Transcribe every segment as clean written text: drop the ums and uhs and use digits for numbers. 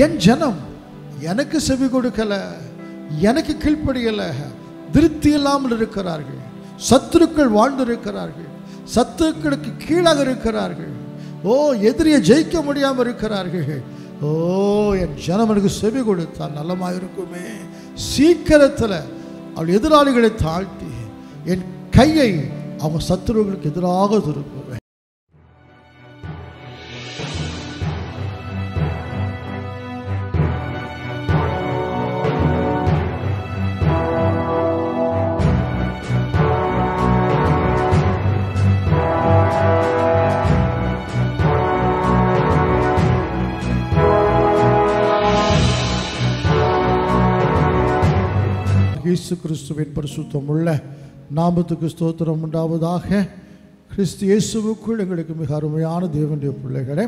என் ஜனம் எனக்கு செவி கொடுக்கல, எனக்கு கீழ்ப்படியல, திருப்தி இல்லாமல் இருக்கிறார்கள், சத்துருக்கள் வாழ்ந்திருக்கிறார்கள், சத்துருக்களுக்கு கீழாக இருக்கிறார்கள், ஓ எதிரியை ஜெயிக்க முடியாமல் இருக்கிறார்கள். ஓ என் ஜனம் எனக்கு செவி கொடுத்தால் நல்லமாக இருக்குமே. சீக்கிரத்தில் அவள் எதிராளிகளை தாழ்த்தி என் கையை அவங்க சத்துருக்களுக்கு எதிராக திருப்புவேன். இயேசு கிறிஸ்துவின் பரிசுத்தமுள்ள நாமத்துக்கு ஸ்தோத்திரம் உண்டாவதாக. கிறிஸ்து இயேசுவுக்குள் எங்களுக்கு மிக அருமையான தேவனுடைய பிள்ளைகளே,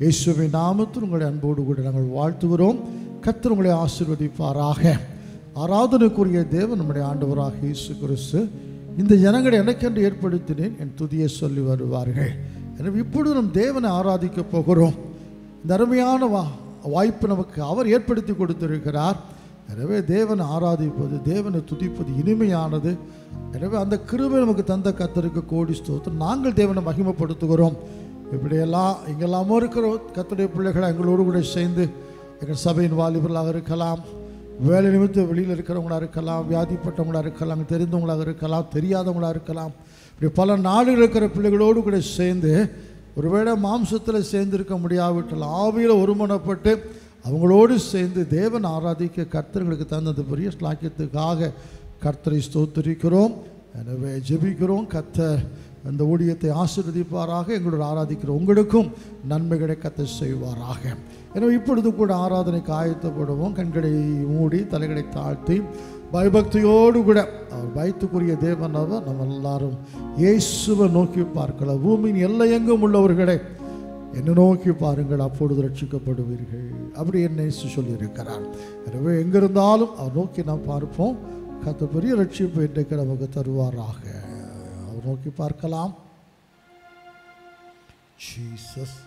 இயேசுவின் நாமத்தில் உங்களை அன்போடு கூட நாங்கள் வாழ்த்துகிறோம். கர்த்தர் உங்களை ஆசீர்வதிப்பாராக. ஆராதனைக்குரிய தேவன் நம்முடைய ஆண்டவராக இயேசு கிறிஸ்து இந்த ஜனங்களை எனக்கென்று ஏற்படுத்தினேன் என் துதியை சொல்லி வருவார்கள். எனவே இப்பொழுது நம் தேவனை ஆராதிக்க போகிறோம். இந்த அருமையான வாய்ப்பு நமக்கு அவர் ஏற்படுத்தி கொடுத்திருக்கிறார். எனவே தேவனை ஆராதிப்பது, தேவனை துதிப்பது இனிமையானது. எனவே அந்த கிருபை நமக்கு தந்த கர்த்தருக்கு கோடி ஸ்தோத்திரம். நாங்கள் தேவனை மகிமைப்படுத்துகிறோம். இப்படியெல்லாம் எங்கெல்லாமோ இருக்கிற கர்த்தருடைய பிள்ளைகளை எங்களோடு கூட சேர்ந்து எங்கள் சபையின் வாலிபர்களாக இருக்கலாம், வேலை நிமித்தம் வெளியில் இருக்கிறவங்களாக இருக்கலாம், வியாதிப்பட்டவங்களாக இருக்கலாம், தெரிந்தவங்களாக இருக்கலாம், தெரியாதவங்களாக இருக்கலாம், இப்படி பல நாடுகள் இருக்கிற பிள்ளைகளோடு கூட சேர்ந்து ஒருவேளை மாம்சத்தில் சேர்ந்திருக்க முடியாவிட்டால் ஆவியில் ஒருமனப்பட்டு அவங்களோடு சேர்ந்து தேவன் ஆராதிக்க கர்த்தர்களுக்கு தந்த பெரிய ஸ்லாக்கியத்துக்காக கர்த்தரை ஸ்தோத்திரிக்கிறோம். எனவே ஜெபிக்கிறோம். கர்த்தர் அந்த ஊழியத்தை ஆசீர்வதிப்பாராக. எங்களோட ஆராதிக்கிற உங்களுக்கும் நன்மைகளை கர்த்தர் செய்வாராக. எனவே இப்பொழுது கூட ஆராதனைக்கு ஆயத்தப்படுவோம். கண்களை மூடி தலைகளை தாழ்த்தி பயபக்தியோடு கூட அவர் பயத்துக்குரிய தேவன் அவர். நம்ம எல்லாரும் இயேசுவை நோக்கி பார்க்கலாம். பூமியின் எல்லையெங்கும் உள்ளவர்களே என்னை நோக்கி பாருங்கள், அப்பொழுது ரட்சிக்கப்படுவீர்கள். அப்படி என்னை சொல்லியிருக்கிறார். எனவே எங்கிருந்தாலும் அவர் நோக்கி நாம் பார்ப்போம். கர்த்தர் பெரிய ரட்சிப்பு இன்றைக்கு நமக்கு தருவாராக. அவர் நோக்கி பார்க்கலாம். ஜீசஸ்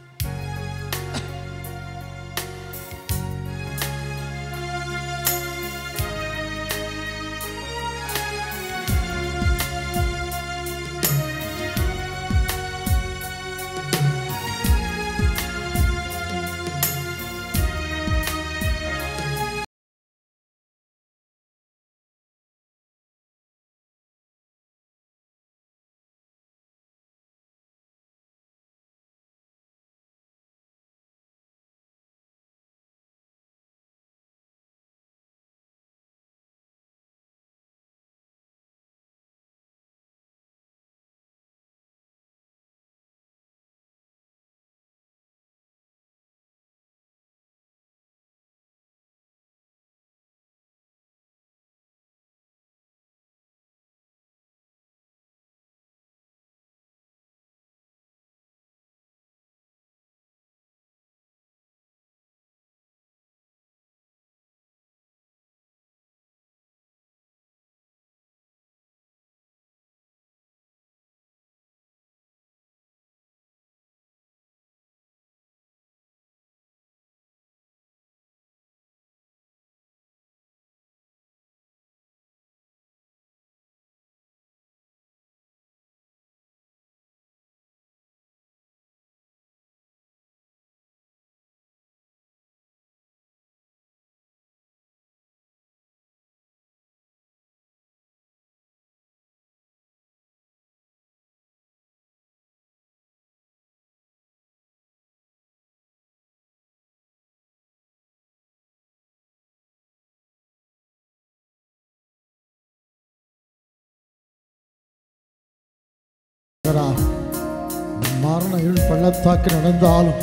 மரண இருள் பள்ளத்தாக்கி நடந்தாலும்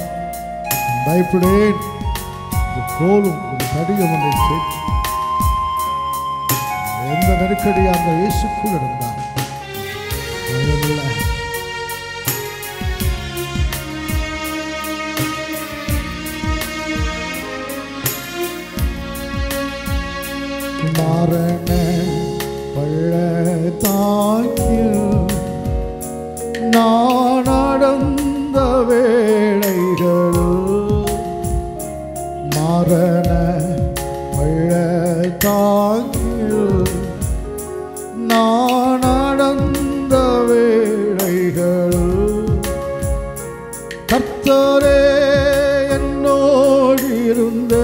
பயப்படேன். கோலும் ஒரு தடியும் ஒன்றை சேர்த்து எந்த நெருக்கடியாக அந்த இயேசுக்குள் இருந்தார். மரண பள்ளத்தாக்கில் நான் நடந்த வேளைகள் மரண மரண பள்ளத்தாக்கில் நான் நடந்த வேளைகள் கர்த்தரே என்னோடு இருந்து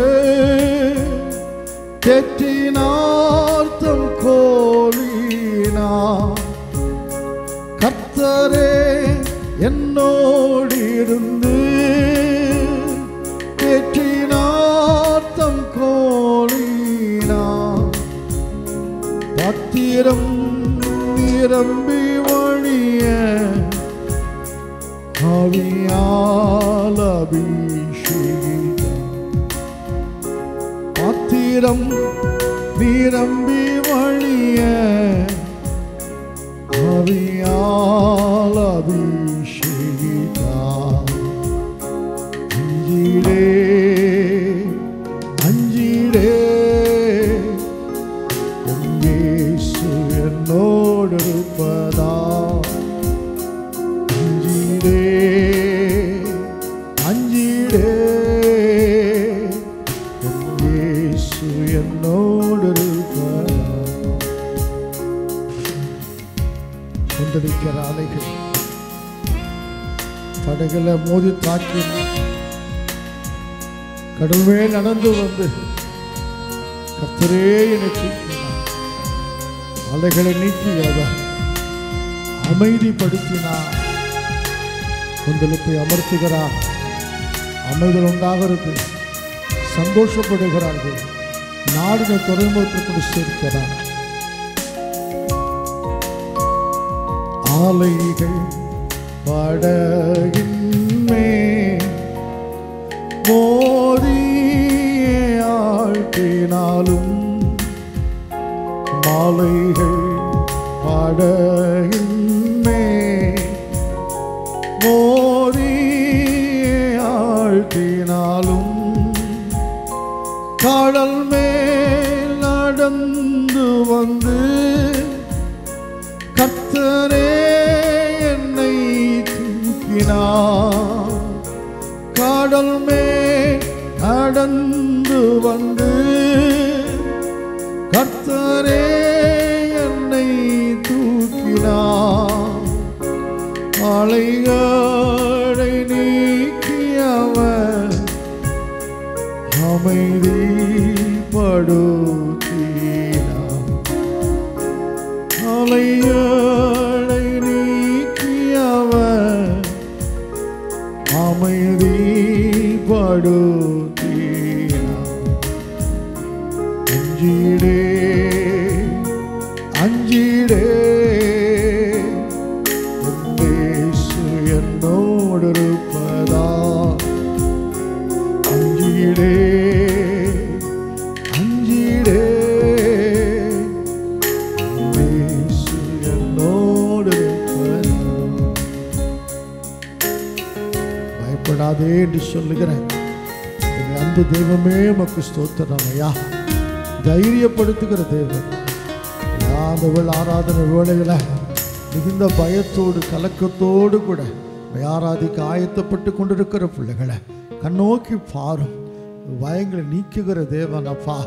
தேற்றினார்த்தம் கோலினார். கர்த்தரே என்னோடு இருந்து தேற்றினார்த்தம் கோலினார். பாத்திரம் நிரம்பி வழிய ஆவியால் அபிஷேகித்தார். பாத்திரம் நிரம்பி வழிய ஆவியால் அபிஷேகித்தார். அஞ்சிடே அஞ்சிடே இயேசு என்னோடு இருப்பதா. அஞ்சிடே அஞ்சிடே இயேசு என்னோடு இருப்பதா. கொந்தளிக்கிற அலைகள் தடைகளை மோதி தாக்கி கடவுளே நடந்து வந்து கர்த்தரே என்னை தூக்கினார். அலைகளை நீக்கியவர் அமைதிப்படுத்தினார். கொந்தளிப்பை அமர்த்துகிறார். அமைதல் உண்டாகிறது. சந்தோஷப்படுகிறார்கள். நாடுகளை துறைமுகத்திற்கு சேர்க்கிறார். ஆலைகள் படகின்மே மோதிய ஆழ்த்தினாலும் மாலைகள் படகின்மே மோதிய ஆழ்த்தினாலும் கடல் மேல் நடந்து வந்து கர்த்தரே என்னை தூக்கினார். கடல் மேல் நடந்து வந்து கர்த்தரே என்னை தூக்கினார். அலைகளை நீக்கியவர் அமைதிப்படுத்தினார். அலைகளை நீக்கியவர் அமைதிப்படுத்தினார். அஞ்சிடே அஞ்சிடே இயேசு என்னோடு இருப்பதா. அஞ்சிடே அஞ்சிடே இயேசு என்னோடு இருப்பதா. பயப்படாதே என்று சொல்லுகிறேன். எங்கள் அன்பு தெய்வமே உமக்கு ஸ்தோத்திரம் ஐயா. தைரியப்படுத்துகிற தேவன் அந்த ஆராதனை வேளைகளை மிகுந்த பயத்தோடு கலக்கத்தோடு கூட ஆராதிக்க ஆயத்தப்பட்டு கொண்டிருக்கிற பிள்ளைகளை கண்ணோக்கி பாரும். பயங்களை நீக்குகிற தேவன் அப்பா.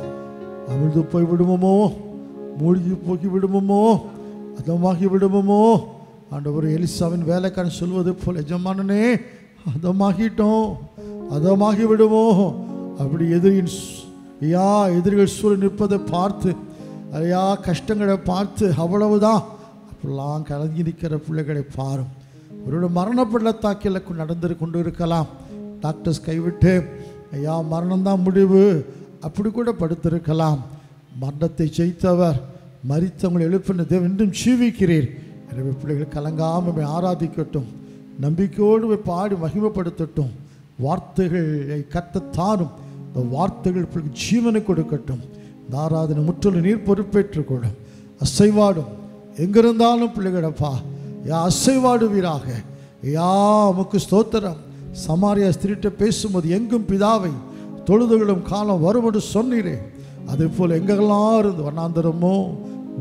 அமிழ்ந்து போய் விடுவோமோ, மூழ்கி போக்கி விடுவோமோ, அதமாகி விடுவோமோ. ஆண்டவர் எலிசாவின் வேலைக்காரன் சொல்வது போல் எஜமானனே அதமாகிட்டோம், அதமாகி விடுவோம். அப்படி எதிரிகள் சூழல் நிற்பதை பார்த்து ஐயா கஷ்டங்களை பார்த்து அவ்வளவுதான் அப்படிலாம் கலங்கி நிற்கிற பிள்ளைகளை பாரும். அவரோட மரண பள்ளத்தாக்கில் நடந்து கொண்டு இருக்கலாம். டாக்டர்ஸ் கைவிட்டு ஐயா மரணம்தான் முடிவு அப்படி கூட படுத்திருக்கலாம். மரணத்தை ஜெயித்தவர் மரித்தவங்களை எழுப்பின தேவன் இன்றும் ஜீவிக்கிறீர். எனவே பிள்ளைகள் கலங்காமல் ஆராதிக்கட்டும், நம்பிக்கையோடு பாடி மகிமைப்படுத்தட்டும். வார்த்தைகளை கத்தத்தாரும் இந்த வார்த்தைகள் பிள்ளைக்கு ஜீவனை கொடுக்கட்டும். இந்த ஆராதனை முற்றிலும் நீர் பொறுப்பேற்றுக்கொள்ளும். அசைவாடும் எங்கிருந்தாலும் பிள்ளைகளப்பா யா அசைவாடுவீராக. யா உமக்கு ஸ்தோத்திரம். சமாரியா ஸ்திரீட்ட பேசும்போது எங்கும் பிதாவை தொழுதுகளும் காலம் வரும்போது சொன்னீரே, அதே போல் எங்கெல்லாம் இருந்து வண்ணாந்தரமோ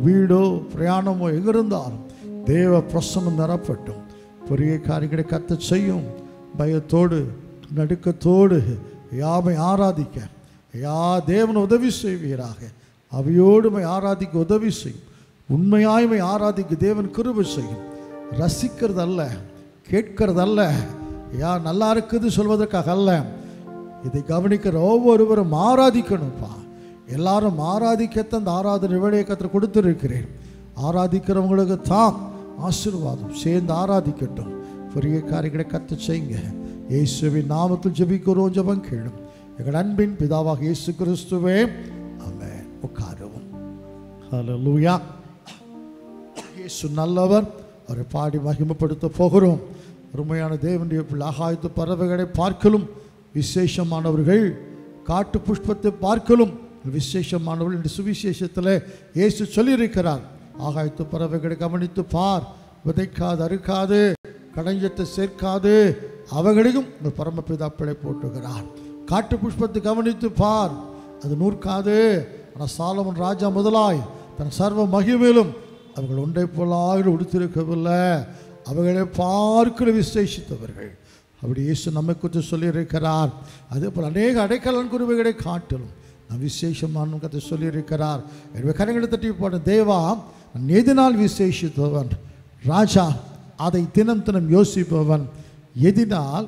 வீடோ பிரயாணமோ எங்கிருந்தாலும் தேவ பிரசன்னம் நிரப்பட்டும். பெரிய காரியங்களை கத்த செய்யும். பயத்தோடு நடுக்கத்தோடு யாவை ஆராதிக்க ஐயா தேவன் உதவி செய்வீராக. அவையோடுமை ஆராதிக்க உதவி செய்யும். உண்மையாய்மை ஆராதிக்க தேவன் கிருபை செய்யும். ரசிக்கிறதல்ல, கேட்கிறதல்ல, ஐயா நல்லா இருக்குது சொல்வதற்காக அல்ல. இதை கவனிக்கிற ஒவ்வொருவரும் ஆராதிக்கணும்ப்பா. எல்லாரும் ஆராதிக்கத்தான் இந்த ஆராதனை வேலையை கற்று கொடுத்துருக்கிறேன். ஆராதிக்கிறவங்களுக்கு தான் ஆசீர்வாதம். சேர்ந்து ஆராதிக்கட்டும். பெரிய காரியங்களை கற்று செய்யுங்க. இயேசுவின் நாமத்தில் ஜெபிக்கிறோம். ஜெபம் கேளும் எங்கள் அன்பின் பிதாவாக இயேசு கிறிஸ்துவே, ஆமென். உட்காருவோம். ஹல்லேலூயா. இயேசு நல்லவர். அவரை பாடி மகிமைப்படுத்த போகிறோம். அருமையான தேவனுடைய ஆகாயத்து பறவைகளை பார்க்கலும் விசேஷமானவர்கள், காட்டு புஷ்பத்தை பார்க்கலும் விசேஷமானவர்கள் என்று சுவிசேஷத்தில் இயேசு சொல்லியிருக்கிறார். ஆகாயத்து பறவைகளை கவனித்து பார், விதைக்காது, அறுக்காது, களஞ்சத்தை சேர்க்காது, அவைகளையும் உங்கள் பரமபிதா பிழை போட்டுகிறார். காட்டு புஷ்பத்தை கவனித்து பார், அது நூற்காது. ஆனால் சாலமன் ராஜா முதலாய் தன் சர்வ மகிமையிலும் அவர்கள் ஒன்றை போலாக உடுத்திருக்கவில்லை. அவைகளை பார்க்கிற விசேஷித்தவர்கள். அப்படி இயேசு நம்மை குறித்து சொல்லியிருக்கிறார். அதே போல் அநேக அடைக்கலன் குருவைகளை காட்டிலும் நான் விசேஷமான கதை சொல்லியிருக்கிறார். எனவே கரங்களை தட்டி போன தேவா, நான் எதினால் விசேஷித்தவன் ராஜா, அதை தினம் தினம் யோசிப்பவன். எதினால்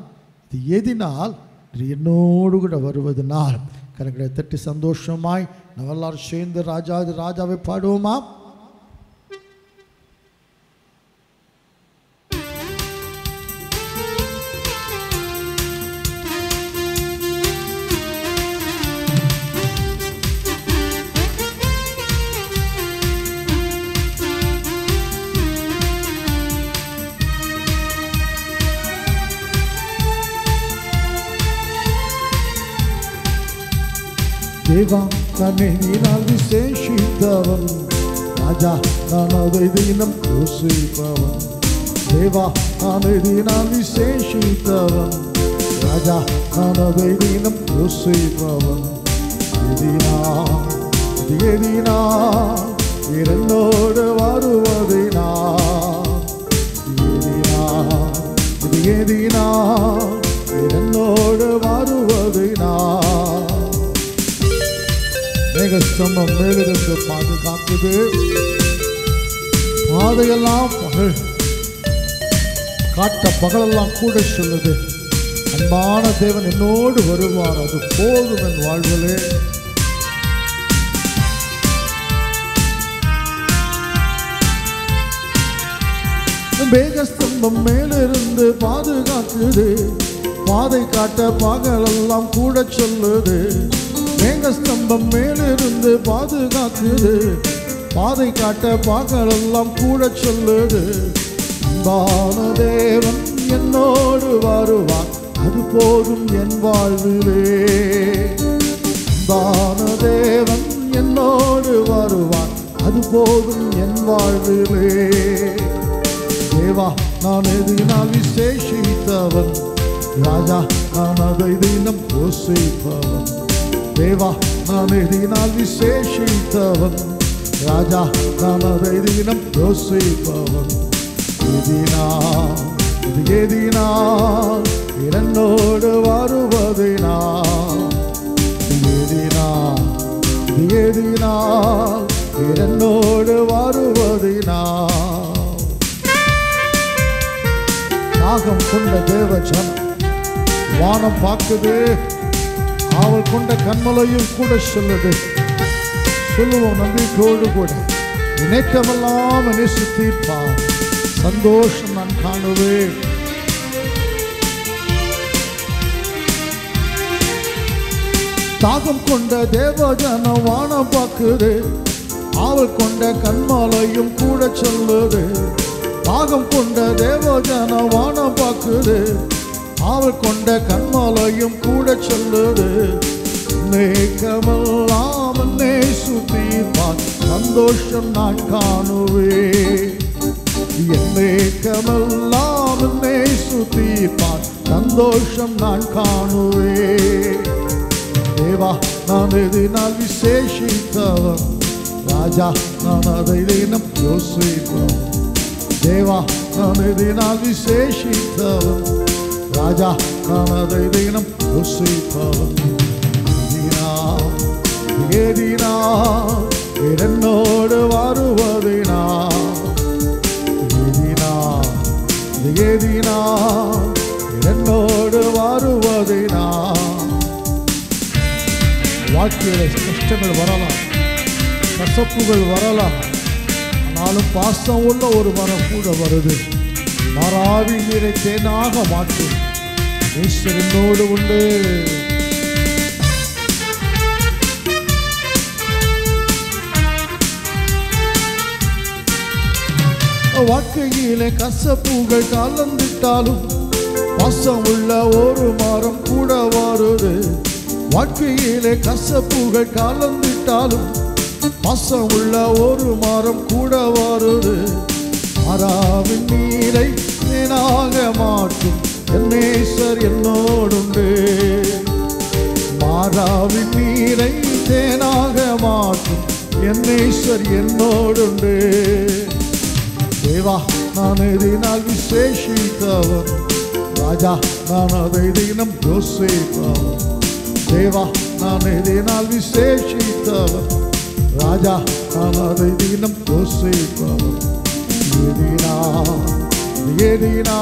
என்னோடு கூட வருவதனால். கரங்களை தட்டி சந்தோஷமாய் நம்ம எல்லாரும் சேர்ந்து ராஜாவை பாடுவோமா? தேவா நான் எதினால் விசேஷித்தவன் ராஜா, நான் அதை தினம் யோசிப்பவன். தேவா நான் எதினால் விசேஷித்தவன் ராஜா, நான் அதை தினம் யோசிப்பவன். எதினால் என்னோடு வருவதினால், எதினால் என்னோடு வருவதினால். மேகஸ்தம்பம் மேலிருந்து பாதுகாக்குது. பாதையெல்லாம் பகல், காட்ட பகலெல்லாம் கூட சொல்லுது. அன்பான தேவன் என்னோடு வருவார், அது போதும் என் வாழ்விலே. மேகஸ்தம்பம் மேலிருந்து பாதுகாக்குது. பாதை காட்ட பகலெல்லாம் கூட சொல்லுது. மேகஸ்தம்பம் மேலிருந்து பாதுகாக்குது. பாதை காட்ட பகலெல்லாம் கூட சொல்லுது. அன்பான தேவன் என்னோடு வருவார், அது போதும் என் வாழ்விலே. அன்பான தேவன் என்னோடு வருவார், அது போதும் என் வாழ்விலே. தேவா நான் எதினால் விசேஷித்தவன் ராஜா, நான் அதை தினம் யோசிப்பவன். தேவா நான் எதினால் விசேஷித்தவன் ராஜா, நான் அதை தினம் யோசிப்பவன். எதினால் என்னோடு வருவதினால், எதினால் என்னோடு வருவதினால். தாகம் கொண்ட தேவ ஜனம் வானம் பார்க்குது. அவள் கொண்ட கண்மலையும் கூட சொல்லுது. சொல்லுவோம் நம்பிக்கையோடு கூட, நினைக்கவெல்லாம் நேசித்தீர்ப்பார், சந்தோஷம் நான் காணுவேன். தாகம் கொண்ட தேவஜன வானம் பார்க்குது. அவள் கொண்ட கண்மலையும் கூட சொல்லுது. தாகம் கொண்ட தேவஜன வானம் பார்க்குது. அவள் கொண்ட கண்மலையும் கூட சொல்லுது. நேக்கமெல்லாம் நேசுத்தீர்ப்பார், சந்தோஷம் நான் காணுவேன். என் நேக்கமெல்லாம் நேசுத்தீர்ப்பார், சந்தோஷம் நான் காணுவேன். தேவா நான் எதினால் விசேஷித்தவன் ராஜா, நான் அதை தினம் யோசிப்பவன். தேவா நான் எதினால் விசேஷித்தவன் ராஜா, நான் அதை தினம் யோசிப்பவன். வாழ்க்கையில் கஷ்டங்கள் வரலாம், கசப்புகள் வரலாம். ஆனாலும் பாசம் உள்ள ஒரு மரம் கூட வருது. மாறாவி நீரை தேனாக மாற்றும் ஈஸ்வரன் என்னோடு உண்டு. வாழ்க்கையிலே கசப்புகள் கலந்துட்டாலும் பாசம் உள்ள ஒரு மரம் கூட வருது. வாழ்க்கையிலே கசப்புகள் கலந்துட்டாலும் பாசம் உள்ள ஒரு மரம் கூட வருது. மாறாவின் நீரை தேனாக மாற்றும் என் நேசர் என்னோடுண்டு. மாறாவின் நீரை தேனாக மாற்றும் என் நேசர் என்னோடுண்டு. தேவா நான் இதனால் விசேஷித்தவர், ராஜா நான் அதை தினம் யோசிப்பவர். தேவா நான் இதனால் விசேஷித்தவர், ராஜா நான் அதை தினம் யோசிப்பவர். எதினா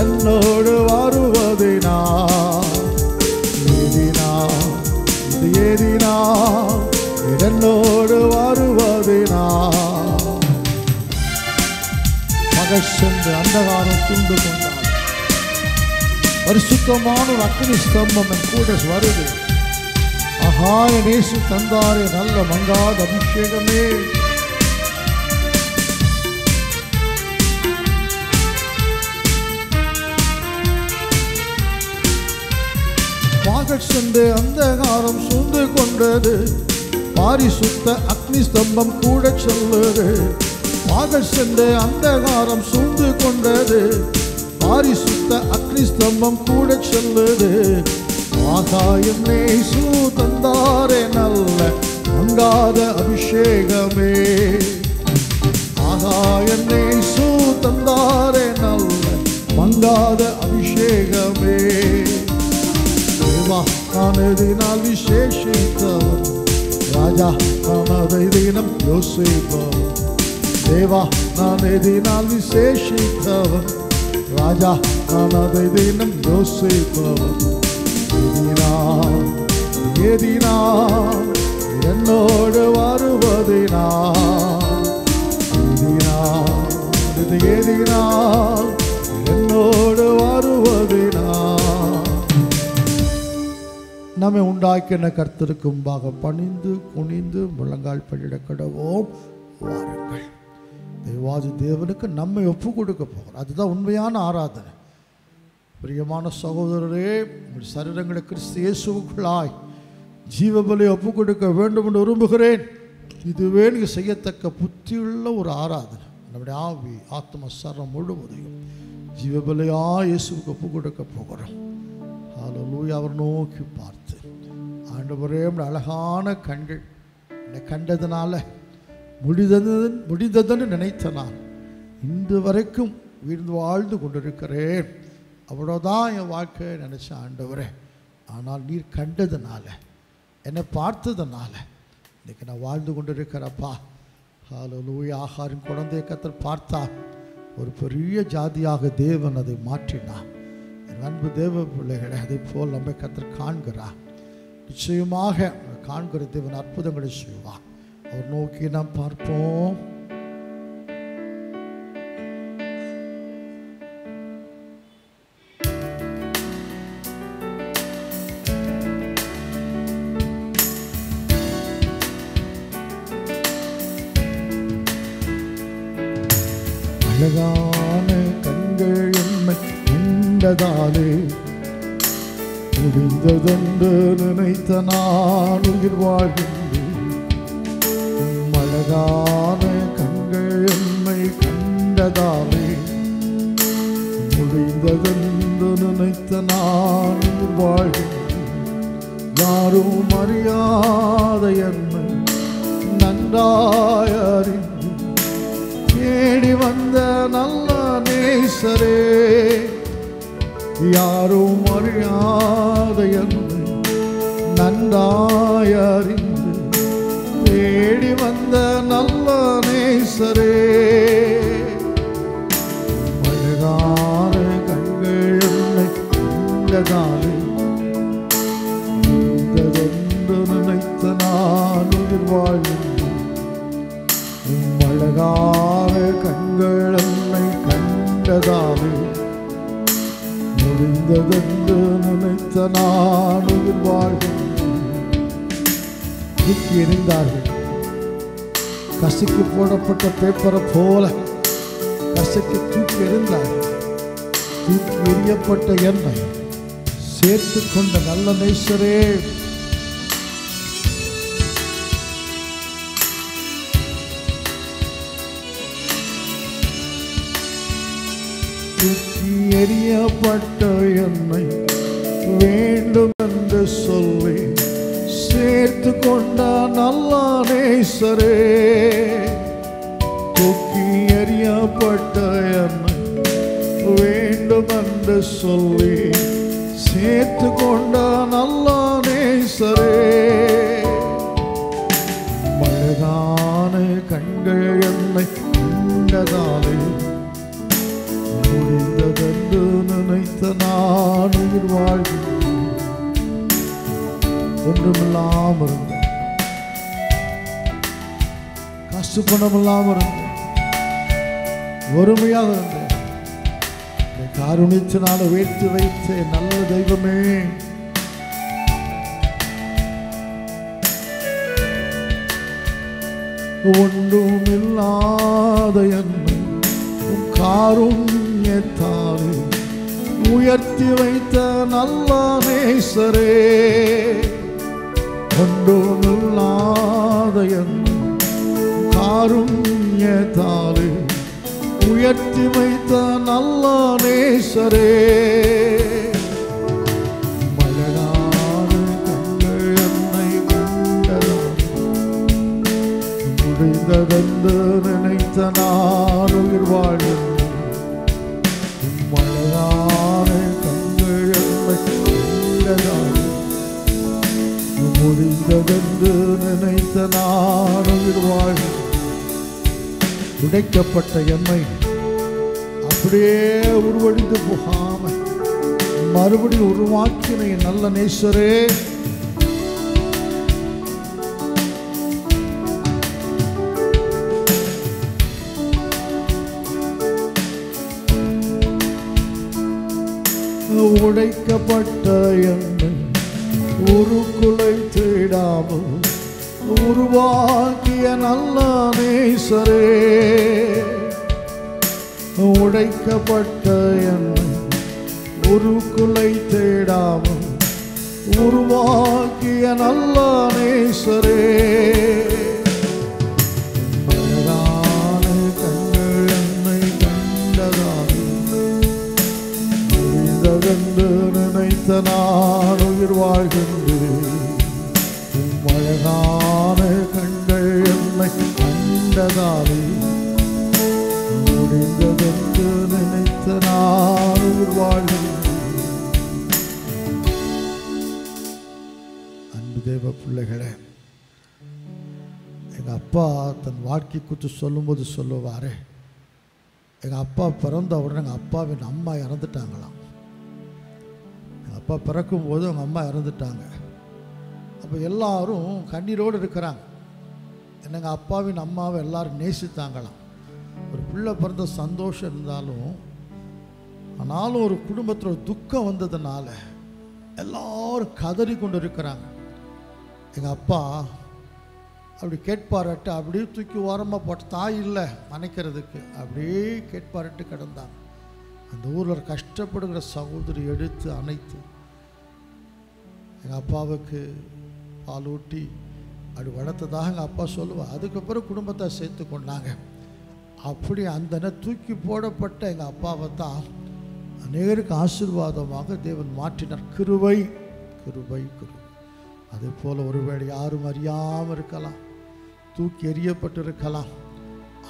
என்னோடு வருவதினா, எதினா என்னோடு வருவதினா. மகள் சென்று அந்தகாரம் துண்டு கொண்டாள். பரிசுத்தமான ஒரு அக்னி ஸ்தம்பம் என் கூட வருது. ஆஹா, என் இயேசு தந்தாரே நல்ல மங்காத அபிஷேகமே. மகள் சென்று அந்தகாரம் சூழ்ந்து கொண்டது. பாரிசுத்த அக்னி ஸ்தம்பம் கூட சொல்லுது. மகள் சென்று அந்தகாரம் சூழ்ந்து கொண்டது. பாரிசுத்த அக்னி ஸ்தம்பம் கூட சொல்லுது. ஆகாயம் நேசு தந்தாரே நல்ல மங்காத அபிஷேகமே. ஆகாயம் நேசு தந்தாரே நல்ல மங்காத அபிஷேகமே. தேவா நான் இதனால் விசேஷித்தவர், ராஜா நான் அதை தினம் யோசிப்பவர். தேவா நான் இதனால் விசேஷித்தவர், ராஜா நான் அதை தினம் யோசிப்பவர். எதினா என்னோடு வருவதினா, எதினா என்னோடு வருவதினா. நம்மை உண்டாக்கின கர்த்தருக்கு முன்பாக பணிந்து குனிந்து முழங்கால் படியிட கடவோம். வாருங்கள், தேவாதி தேவனுக்கு நம்மை ஒப்பு கொடுக்க போகிறோம். அதுதான் உண்மையான ஆராதனை. பிரியமான சகோதரரே, உங்கள் சரீரங்களை கிறிஸ்து இயேசுவுக்குள்ளாய் ஜீவபலி ஒப்பு கொடுக்க வேண்டும் என்று விரும்புகிறேன். இதுவே நீங்கள் செய்யத்தக்க புத்தியுள்ள ஒரு ஆராதனை. நம்முடைய ஆவி ஆத்ம சரம் முழுவதையும் ஜீவபலியா இயேசுவுக்கு ஒப்பு கொடுக்க போகிறோம். ஹல்லேலூயா. அவர் நோக்கி பார்த்து, ஆண்டவரே அழகான கண்கள் என்னை கண்டதுனால முடிந்ததுன்னு நினைத்த நான் இன்று வரைக்கும் வீழ்ந்து வாழ்ந்து கொண்டிருக்கிறேன். அவ்வளோதான் என் வாழ்க்கையை நினச்சேன் ஆண்டவரே. ஆனால் நீர் கண்டதுனால, என்னை பார்த்ததுனால இன்றைக்கி நான் வாழ்ந்து கொண்டிருக்கிறப்பா. ஹல்லேலூயா. ஆகாரின் குழந்தையை கர்த்தர் பார்த்தார். ஒரு பெரிய ஜாதியாக தேவன் அதை மாற்றினார். என் அன்பு தேவ பிள்ளைகளை அதை போல் நம்ம கர்த்தர் காண்கிறார். நிச்சயமாக காண்கிற தேவன் அற்புதங்களை செய்வார். அவர் நோக்கி நாம் பார்ப்போம். அழகான கண்கள் என்னை கண்டதாலே முடிந்ததென்று நினைத்த நான் உயிர் வாழ்கின்றேன். அழகான கண்கள் என்னை கண்டதாலே முடிந்ததென்று நினைத்த நான் உயிர் வாழ்கின்றேன். யாரும் அறியாத என்னை நன்றாய் அறிந்து தேடி வந்த நல்ல நேசரே. யாரும் அறியாத என்னை நன்றாய் அறிந்து தேடி வந்த நல்ல நேசரே. அழகான கண்கள் என்னை கண்டதாலே தூக்கி எறிந்தார்கள். கசக்கி போடப்பட்ட பேப்பரை போல கசக்கி தூக்கி எறிந்தார்கள். தூக்கி எறியப்பட்ட எண்ணெய் சேர்த்து கொண்ட நல்ல நேசரே, தூக்கி எறியப்பட்ட எண்ணெய் வேண்டும் என்று சொல்லி சேர்த்து கொண்ட நல்ல நேசரே, தூக்கி எறியப்பட்ட எண்ணெய் வேண்டும் என்று சொல்லி சேர்த்து கொண்ட நல்ல நேசரே, அழகான கண்கள் என்னை கண்டதாலே முடிந்ததென்று நினைத்த நான் உயிர் வாழ்கிறேன். ஒன்றுமில்லாமல் இருந்தேன், காசு பணம் இல்லாமல் இருந்தேன், வறுமையாக இருந்தேன். காருணிச்சனால உயர்த்தி வைத்த நல்ல தெய்வமே, ஒன்றுமில்லாத என்னை காருண்யத்தாலே உயர்த்தி வைத்த நல்ல நேசரே, ஒன்றுமில்லாத என்னை காருண்யத்தாலே உயர்த்தி வைத்த நல்ல நேசரே, மலரான கண்கள் என்னை கண்டதால் முடிந்ததென்று நினைத்த நான் உயிர் வாழ்கிறேன். மலரான கண்கள் என்னை கண்டதால் முடிந்ததென்று நினைத்த நான் உயிர் வாழ்கிறேன். உடைக்கப்பட்ட எண்ணெய் அப்படியே உருவடிந்து போகாம மறுபடியும் உருவாக்கின நல்ல நேசரே, உடைக்கப்பட்ட எண்ணெய் உருக்குலை தேடாமல் உருவாக்கிய நல்ல நேசரே, உடைக்கப்பட்ட எண்ணெய் உருக்குலை தேடாமல் உருவாக்கிய நல்ல நேசரே, மலரான கண்கள் என்னை கண்டதால் முடிந்ததென்று நினைத்த நான் உயிர் வாழ்கின்றேன். அழகான கண்கள் என்னை கண்டதாலே முடிந்ததென்று நினைத்த நான் உயிர் வாழ்கின்றேன். அன்பு தேவ பிள்ளைகளே, எங்கள் அப்பா தன் வாழ்க்கை குறித்து சொல்லும்போது சொல்லுவார், எங்கள் அப்பா பிறந்த உடனே எங்கள் அப்பாவின் அம்மா இறந்துட்டாங்களாம். எங்கள் அப்பா பிறக்கும்போது அவங்க அம்மா இறந்துட்டாங்க. அப்போ எல்லாரும் கண்ணீரோடு இருக்கிறாங்க. எங்கள் அப்பாவின் அம்மாவை எல்லாரும் நேசித்தாங்களாம். ஒரு பிள்ளை பிறந்த சந்தோஷம் இருந்தாலும், ஆனாலும் ஒரு குடும்பத்தில் ஒரு துக்கம் வந்ததுனால எல்லாரும் கதறி கொண்டு இருக்கிறாங்க. எங்கள் அப்பா அப்படி கேட்பாரட்டு அப்படியே தூக்கி ஓரமாக போட்ட, தாய் இல்லை அணைக்கிறதுக்கு, அப்படியே கேட்பாரட்டு கிடந்தாங்க. அந்த ஊரில் கஷ்டப்படுகிற சகோதரி எடுத்து அணைத்து எங்கள் அப்பாவுக்கு பால் ஊட்டி அப்படி வளர்த்ததாக எங்கள் அப்பா சொல்லுவாள். அதுக்கப்புறம் குடும்பத்தை சேர்த்து கொண்டாங்க. அப்படி அந்த தூக்கி போடப்பட்ட எங்கள் அப்பாவை தான் அநேகருக்கு ஆசீர்வாதமாக தேவன் மாற்றினார். கிருபை கிருபை கிருபை. அதே போல் ஒருவேளை யாரும் அறியாமல் இருக்கலாம், தூக்கி எறியப்பட்டு இருக்கலாம்.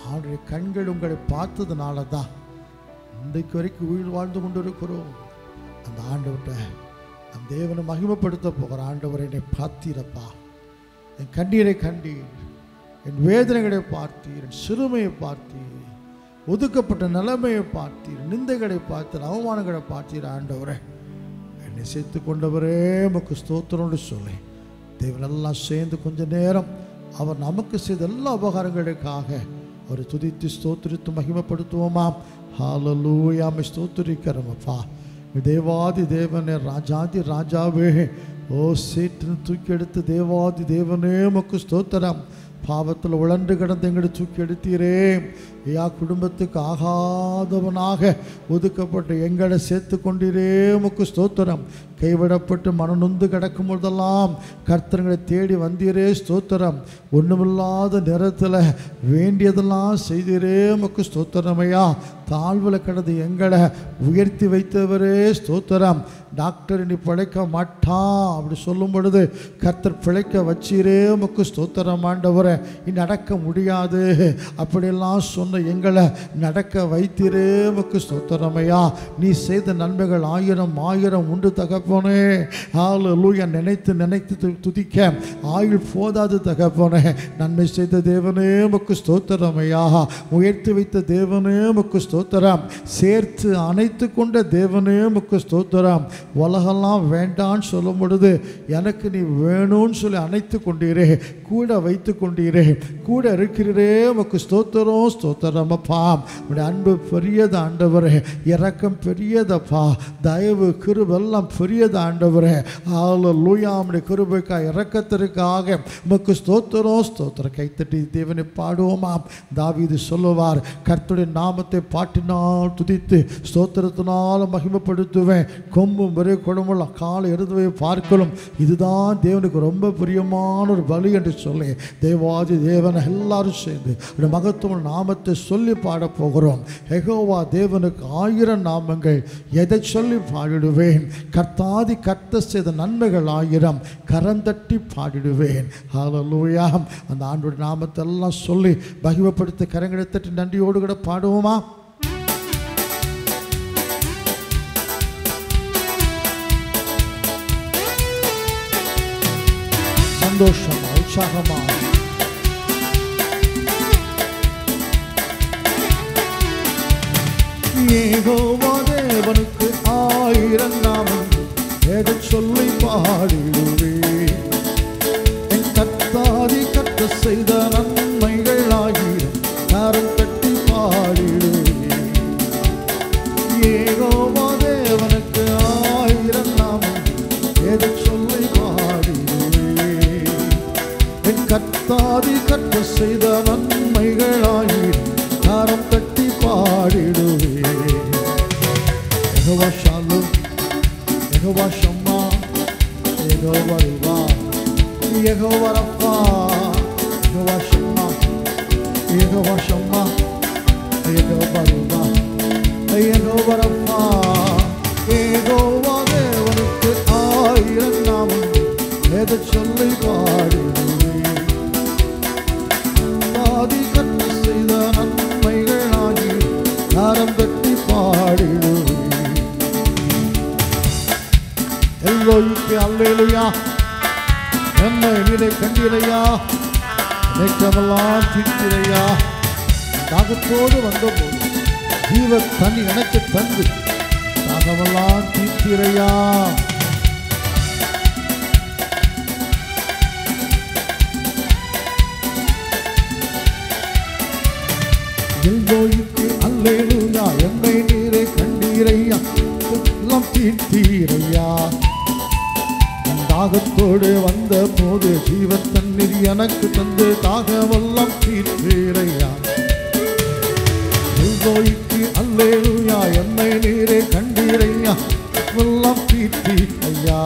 அவருடைய கண்கள் உங்களை பார்த்ததுனால தான் இன்றைக்கு வரைக்கும் உயிர் வாழ்ந்து கொண்டு இருக்கிறோம். அந்த ஆண்டவர்கிட்ட நம் தேவனை மகிமைப்படுத்த போகிற ஆண்டவரை என்னை பார்த்தீரப்பா, என் கண்ணீரை கண்டீர், என் வேதனைகளை பார்த்தீர், என் சிறுமையை பார்த்தீர், ஒதுக்கப்பட்ட நிலைமையை பார்த்தீர், நிந்தைகளை பார்த்தீர், அவமானங்களை பார்த்தீர். ஆண்டவரை என்னை சேர்த்து கொண்டவரே உமக்கு ஸ்தோத்திரம்னு சொல்லி தேவனெல்லாம் சேர்ந்து கொஞ்ச நேரம் அவர் நமக்கு செய்த எல்லா உபகாரங்களுக்காக அவரை துதித்து ஸ்தோத்திரித்து மகிமைப்படுத்துவோமா? ஹல்லேலூயா. ஸ்தோத்திரிக்கிறோமப்பா. தேவாதி தேவனே, ராஜாதி ராஜாவே, ஓ சேற்றினை தூக்கி எடுத்து தேவாதி தேவனே உமக்கு ஸ்தோத்திரம். பாவத்தில் உழன்று கிடந்து எங்களை தூக்கி எடுத்தீரே. ஐயா, குடும்பத்துக்கு ஆகாதவனாக ஒதுக்கப்பட்டு எங்களை சேர்த்து கொண்டீரே உமக்கு ஸ்தோத்திரம். கைவிடப்பட்டு மனநொந்து கிடக்கும் போதெல்லாம் கர்த்தர்களை தேடி வந்தீரே ஸ்தோத்திரம். ஒன்றுமில்லாத நேரத்தில் வேண்டியதெல்லாம் செய்தீரே உமக்கு ஸ்தோத்திரம். ஐயா, தாழ்வில் கிடந்து எங்களை உயர்த்தி வைத்தவரே ஸ்தோத்திரம். டாக்டர் இனி பிழைக்க மாட்டான் அப்படி சொல்லும் பொழுது கர்த்தர் பிழைக்க வச்சீரே உமக்கு ஸ்தோத்திரம். ஆண்டவரை இனி நடக்க முடியாது அப்படியெல்லாம் சொன்ன எங்களை நடக்க வைத்தீரே உமக்கு ஸ்தோத்திரம். ஐயா, நீ செய்த நன்மைகள் ஆயிரம் ஆயிரம் உண்டு தகப்பனே. ஹல்லேலூயா. நினைத்து நினைத்து துதிக்க ஆயுள் போதாது தகப்பனே. நன்மை செய்த தேவனே உமக்கு ஸ்தோத்திரம். ஐயா, உயர்த்தி வைத்த தேவனே உமக்கு ஸ்தோத்திரம். சேர்த்து அணைத்து கொண்ட தேவனே உமக்கு ஸ்தோத்திரம். உலகெல்லாம் வேண்டான்னு சொல்லும் பொழுது எனக்கு நீ வேணும்னு சொல்லி அணைத்து கொண்டீரே, கூட வைத்து கொண்டீரே, கூட இருக்கிறீரே உமக்கு ஸ்தோத்திரம் ஸ்தோத்திரம். அப்பா, உடைய அன்பு பெரியது ஆண்டவரே, இரக்கம் பெரியதப்பா, தயவு கிருபெல்லாம் பெரியது ஆண்டவரே. ஹல்லேலூயா. உம்முடைய கிருபைக்காக இரக்கத்திற்காக உமக்கு ஸ்தோத்திரம் ஸ்தோத்திரம். கைத்தட்டி தேவனை பாடுவோமா? தாவீது சொல்லுவார், கர்த்தருடைய நாமத்தை பாட்டினால் துதித்து ஸ்தோத்திரத்தினால் மகிமைப்படுத்துவேன். கொம்பும் ஒரே குடமுள்ள காலை எடுத்துவை பார்க்கலும் இதுதான் தேவனுக்கு ரொம்ப பிரியமான ஒரு பலி என்று சொல்லி தேவாதி தேவன் எல்லாரும் சேர்ந்து மகத்துவ நாமத்தை சொல்லி பாட போகிறோம். யெகோவா தேவனுக்கு 1000 நாமங்கள், எதை சொல்லி பாடிடுவேன்? கர்த்தாதி கர்த்தர் செய்த நன்மைகள் 1000 கரந்தட்டி பாடிடுவேன். ஹல்லேலூயா. அந்த ஆண்டவருடைய நாமத்தை எல்லாம் சொல்லி மகிமைப்படுத்தி கரங்களை தட்டி நன்றியோடு கூட பாடுவோமா? சந்தோஷமா உற்சாகமா யெகோவா தேவனுக்கு 1000 நாமங்கள், எதை சொல்லி பாடிடுவேன்? என் கர்த்தாதி கர்த்தர் செய்த நன்மைகள் 1000 கரம் தட்டி பாடிடுவேன். யெகோவா தேவனுக்கு 1000 நாமங்கள், எதை சொல்லி பாடிடுவேன்? என் கர்த்தாதி கர்த்தர் செய்த நன்மைகள் 1000 கரம் தட்டி பாடிடுவேன். யெகோவா ஷாலோம், யெகோவா ஷம்மா, யெகோவா ருவா, யெகோவா ரஃபா, யெகோவா ஷம்மா, யெகோவா ஷம்மா, யெகோவா ருவா, யெகோவா ரஃபா. யெகோவா தேவனுக்கு 1000 நாமங்கள், எதை சொல்லி பாடிடுவேன்? ஆதி கர்த்தர் செய்த நன்மைகள் 1000 கரம் தட்டி பாடிடுவேன். எல்லோருக்கும் அல்லேலூயா. என்னை நீரை கண்டீரையா, நினைக்கமெல்லாம் தீர்த்திரையா. தாகத்தோடு வந்தபோது ஜீவ தண்ணி எனக்கு தந்து தாகமெல்லாம் தீர்த்திரையா. எல்லோருக்கு அல்லேலூயா. என்னை நீரை கண்டீரையா, எல்லாம் தீர்த்தீரையா. தாகத்தோடு வந்த போது ஜீவ தண்ணீர் எனக்கு தந்து தாகமெல்லாம் தீர்த்தீரையா. எல்லோருக்கு அல்லேலூயா. என்னை நீரை கண்டீரையா, எல்லாம் தீர்த்தீரையா.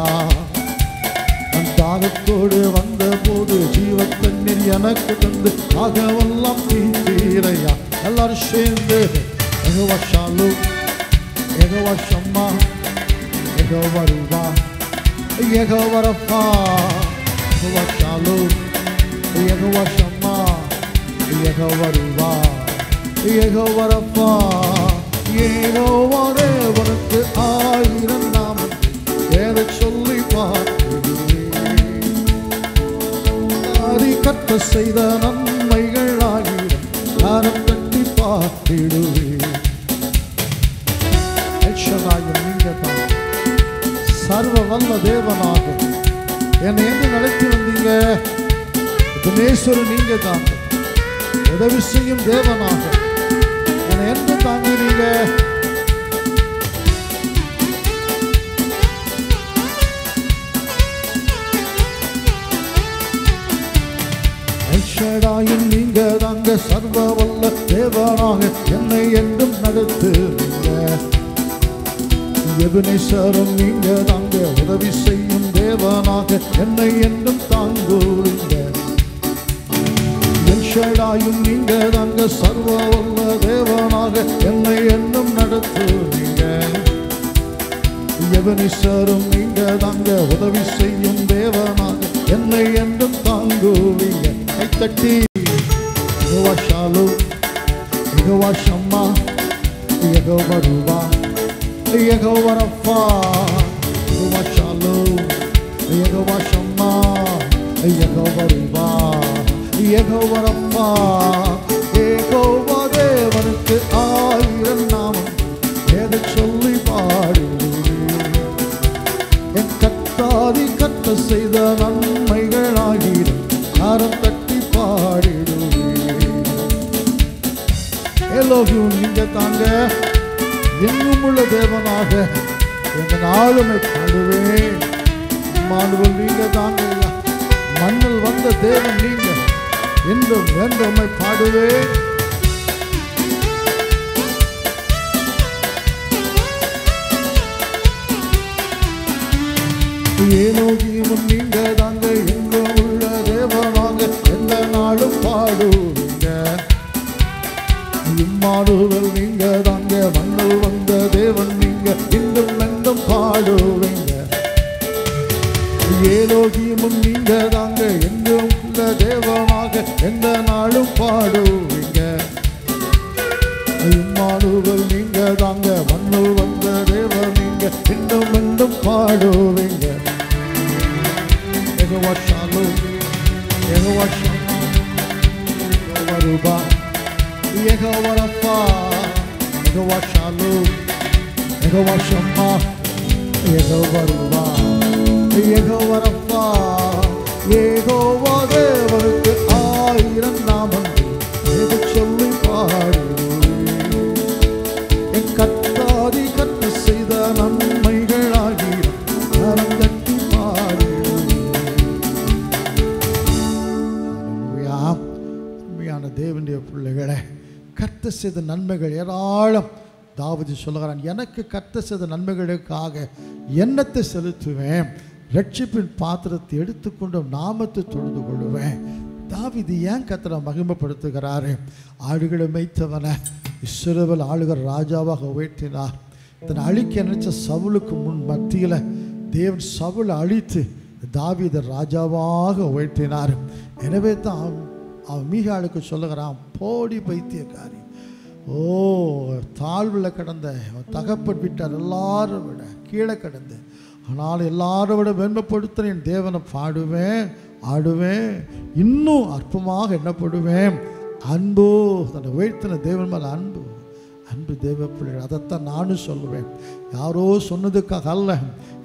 தாகத்தோடு வந்த போது ஜீவ தண்ணீர் எனக்கு தந்து தாகமெல்லாம் தீர்த்தீரையா. எல்லாரும் சேர்ந்து யெகோவா ஷாலோம், யெகோவா ஷம்மா, யெகோவா ருவா, யெகோவா ரஃபா, யெகோவா ஷாலோம், யெகோவா ஷம்மா, யெகோவா ருவா, யெகோவா ரஃபா. யெகோவா தேவனுக்கு 1000 நாமங்கள், எதை சொல்லி பாடிடுவேன்? ஆதி கர்த்தர் செய்த நன்மைகள் 1000 கரம் தட்டி பாடிடுவேன். நீங்க தான் சர்வ வல்ல தேவனாக என்னை எங்கு நடத்தி வந்தீங்க? நீங்க தான் உதவி செய்யும் தேவனாக என்னை எங்கு தாங்கினீங்க? எல்ஷடாயும் நீங்க தாங்க, சர்வ வல்ல தேவனாக என்னை என்றும் நடத்துவீங்க. எபினேசரும் நீங்க தாங்க, உதவி செய்யும் தேவனாக என்னை என்றும் தாங்குவீங்க. எல்ஷடாயும் நீங்க தாங்க, சர்வ வல்ல தேவனாக என்னை என்றும் நடத்துவீங்க. எபினேசரும் நீங்க தாங்க, உதவி செய்யும் தேவனாக என்னை என்றும் தாங்குவீங்க. கைத்தட்டி யெகோவா ஷாலோம், யெகோவா ஷம்மா, யெகோவா ரூவா, யெகோவா ரஃபா, யெகோவா ஷாலோம், யெகோவா ஷம்மா, யெகோவா ரூவா, யெகோவா ரஃபா. யெகோவா தேவனுக்கு 1000 நாமம், எதை சொல்லி பாடுவேன். என் கர்த்தாதி கர்த்த செய்த நன்மைகளாகிடும், கரம் தட்டி பாடிடுவேன். எலோகியும் நீங்க தாங்க, எங்கும் உள்ள தேவனாக எந்த நாளுமே பாடுவேன். இம்மானுவேல் நீங்க தாங்க, மண்ணில் வந்த தேவன் நீங்க, என்றும் என்றுமே பாடுவேன். ஏலோகியும் நீங்க தாங்க, எங்கும் உள்ள தேவனாக எந்த நாளும் பாடுவீங்க. இம்மானுவேல் நீங்க தாங்க, மண்ணில் வந்த தேவன் நீங்க, இன்னும் என்றும் பாடுவீங்க. ஏலோகியும் நீங்க தாங்க, எங்கும் உள்ள தேவனாக எந்த நாளும் பாடுவீங்க. இம்மானுவேல் நீங்க தாங்க, மண்ணில் வந்த தேவன் நீங்க, இன்னும் என்றும் பாடுவீங்க. யெகோவா ஷாலோம், யெகோவா ஷம்மா, யெகோவா ரூபா, யெகோவா ரஃபா, யெகோவா ஷாலோம், யெகோவா ஷம்மா, யெகோவா ரூபா, யெகோவா ரஃபா. யெகோவா தேவனுக்கு 1000 நாமங்கள், எதை சொல்லி பாடுவேன். என் கர்த்தாதி கர்த்த செய்த நன்மைகளாகிடும், கரம் தட்டி பாடுவேன். உண்மையான தேவனுடைய பிள்ளைகளே, கர்த்தர் செய்த நன்மைகள் ஏராளம். தாவீது சொல்லுகிறான், எனக்கு கர்த்தர் செய்த நன்மைகளுக்காக எண்ணத்தை செலுத்துவேன், ரட்சிப்பின் பாத்திரத்தை எடுத்துக்கொண்டு நாமத்தை தொழுது கொள்வேன். தாவீது ஏன் கர்த்தரை மகிமைப்படுத்துகிறாரு? ஆடுகளை மேய்த்தவனை இஸ்ரவேல் ஆளுகிற ராஜாவாக உயர்த்தினார். தன்னை அழிக்க நினைச்ச சவுலுக்கு முன் மத்தியில் தேவன் சவுலை அழித்து தாவீதை ராஜாவாக உயர்த்தினார். எனவே தான் அவன் மீகாளுக்கு சொல்லுகிறான், போடி பைத்தியக்காரி, ஓ தாழ்வில் கிடந்த தகப்பன் விட்டார், எல்லாரும் விட கீழே கிடந்து, ஆனால் எல்லாரும் விட வெண்மைப்படுத்த என் தேவனை பாடுவேன், ஆடுவேன், இன்னும் அற்பமாக எண்ணப்படுவேன். அன்பு, தன்னை உயர்த்தின தேவன் மேலே அன்பு, அன்பு தேவ பிள்ளைகள். அதைத்தான் நானும் சொல்லுவேன். யாரோ சொன்னதுக்காக அல்ல,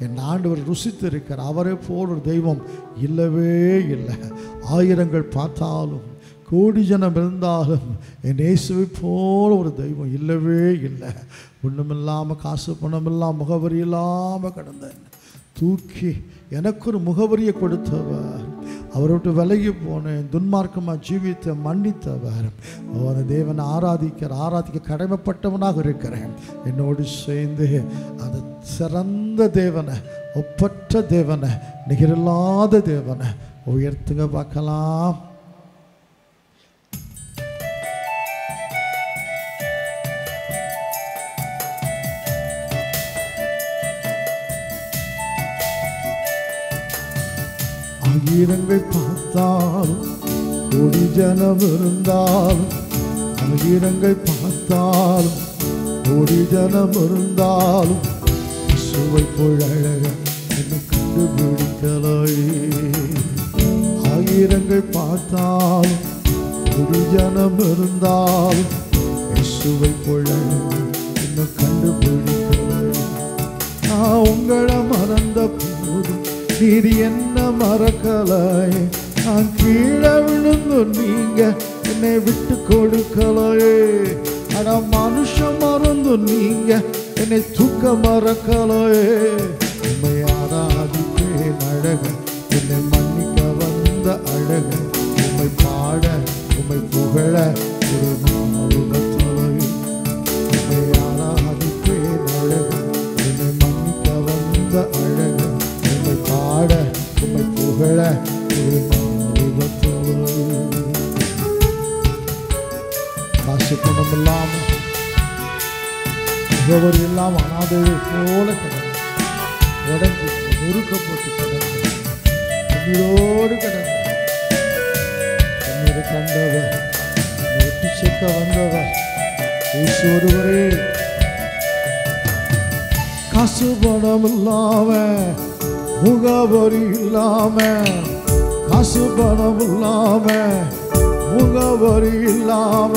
என் ஆண்டவர் ருசித்து இருக்கிற அவரே போல் ஒரு தெய்வம் இல்லவே இல்லை. 1000 பார்த்தாலும், கோடி ஜனம் இருந்தாலும், என் இயேசுவை போல ஒரு தெய்வம் இல்லவே இல்லை. ஒன்றுமில்லாமல், காசு பணம் இல்லாமல், முகவரி இல்லாமல் கிடந்தேன், தூக்கி எனக்கு ஒரு முகவரியை கொடுத்தவர், அவரை விட்டு விலகி போனேன், துன்மார்க்கமாக ஜீவித்த மன்னித்தவர். அந்த தேவனை ஆராதிக்க கடமைப்பட்டவனாக இருக்கிறேன். என்னோடு சேர்ந்து அந்த சிறந்த தேவனை, ஒப்பற்ற தேவனை, நிகரில்லாத தேவனை உயர்த்துங்க பார்க்கலாம். ஆயிரங்கள் பார்த்தாலும், கோடி ஜனம் இருந்தாலும், ஆயிரங்கள் பார்த்தாலும், கோடி ஜனம் இருந்தாலும், இயேசுவை போல் அழகா என்னை கண்டுபிடிக்கலையே. ஆயிரங்கள் பார்த்தாலும், கோடி ஜனம் இருந்தாலும், இயேசுவை போல் அழகா என்னை கண்டுபிடிக்கலையே. நான் உங்களை மறந்த போது நீர் என்ன மறக்கலையே, நான் கீழே விழுந்து நீங்க என்னை விட்டு கொடுக்கலையே. அட மனுஷன் மறந்து நீங்க என்னை தூக்க மறக்கலையே. உண்மை ஆராதிப்பேன் அழக, என்னை மன்னிக்க வந்த அழக, உண்மை பாட புகழ ஒரு நாவுபத்தோய் உம்மை ஆராதிப்பேன் அழகு என்னை மன்னிக்க வந்த அழகு உம்மை பாட உம்மை புகழ ஒரு நாவுபத்தோய். காசு பணம் இல்லாமல் முகவரி இல்லாமல் அனாதையை போல கிடந்து உடஞ்சி நொறுக்கப்பட்டு கிடந்து கண்ணீரோடு கிடந்து கண்ணீரை கண்டவர் வெட்டி சேர்க்க வந்தவர் இயேசு ஒருவரே. காசு பணம் இல்லாம முகவரி இல்லாம காசு பணம் இல்லாம முகவரி இல்லாம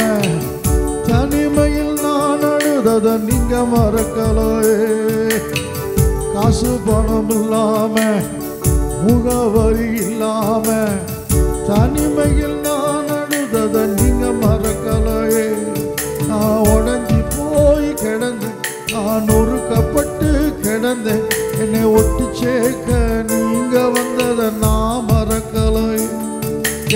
தனிமையில் நான் அழுதத நீங்க மறக்கலையே. காசு பணம் இல்லாம முகவரி இல்லாம தனிமையில் நான் அழுதத நீங்க மறக்கலையே. நான் உடஞ்சி போய் கிடந்தேன், நான் நொறுக்கப்பட்டு கிடந்தேன், என்னை ஒட்டு சேர்க்க நீங்க வந்தத நான் மறக்கலையே.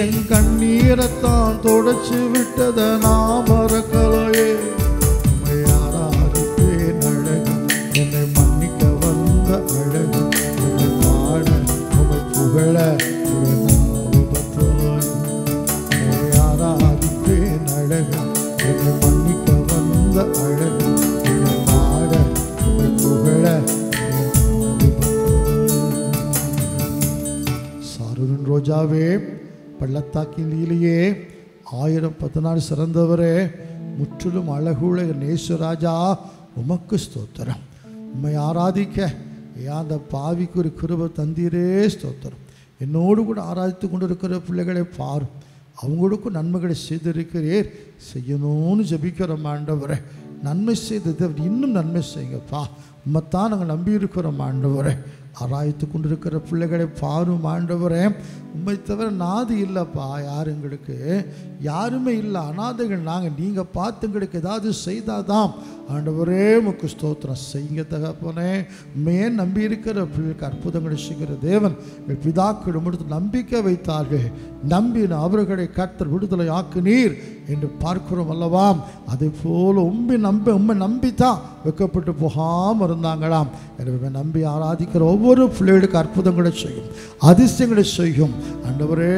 என் கண்ணீரைத்தான் தொடச்சு விட்டத நான் மறக்கலையே. உம்மை ஆராதிப்பேன் அழகு என்னை மன்னிக்க வந்த அழகு உம்மை பாட உம்மை புகழ ஒரு நாவுபத்தோய். உம்மை ஆராதிப்பேன் அழகு என்னை மன்னிக்க வந்த அழகு உம்மை பாட உம்மை புகழ ஒரு நாவுபத்தோய். சாருவின் ரோஜாவே, பள்ளத்தாக்கின் லீலையே, 1014 சிறந்தவரே, முற்றிலும் அழகுள்ள நேசுராஜா, உமக்கு ஸ்தோத்திரம். உம்மை ஆராதிக்க அந்த பாவிக்கு ஒரு கிருபை தந்தீரே ஸ்தோத்திரம். என்னோடு கூட ஆராதித்து கொண்டு இருக்கிற பிள்ளைகளை பாரும், அவங்களுக்கும் நன்மைகளை செய்திருக்கிறீர், செய்யணும்னு ஜபிக்கிறோம் ஆண்டவரே. நன்மை செய்தது இன்னும் நன்மை செய்யுங்கப்பா, உம்மைத்தான் நாங்கள் நம்பி இருக்கிறோம் ஆண்டவரே. ஆராய்த்து கொண்டிருக்கிற பிள்ளைகளை பாரும் ஆண்டவரே. உண்மை தவிர நாதி இல்லைப்பா, யார் எங்களுக்கு யாருமே இல்லை, அனாதைகள் நாங்கள். நீங்கள் பார்த்து எங்களுக்கு ஏதாவது செய்தாதான் ஆண்டவரே உமக்கு ஸ்தோத்திரம். செய்யுங்க தகப்பனே. உண்மையே நம்பி இருக்கிற பிள்ளைகளுக்கு அற்புதங்களை செய்கிற தேவன். எங்கள் பிதாக்கள் முடித்து நம்பிக்கை வைத்தார்கள், நம்பின அவர்களை கர்த்தர் விடுதலை ஆக்குனீர் என்று பார்க்கிறோம் அல்லவாம். அதே போல் உண்மை நம்பித்தான் வைக்கப்பட்டு போகாமல் இருந்தாங்களாம். எனவே நம்பி ஆராதிக்கிற ஒவ்வொரு பிள்ளைகளுக்கு அற்புதங்களை செய்யும், அதிசயங்களை செய்யும் ஆண்டவரே.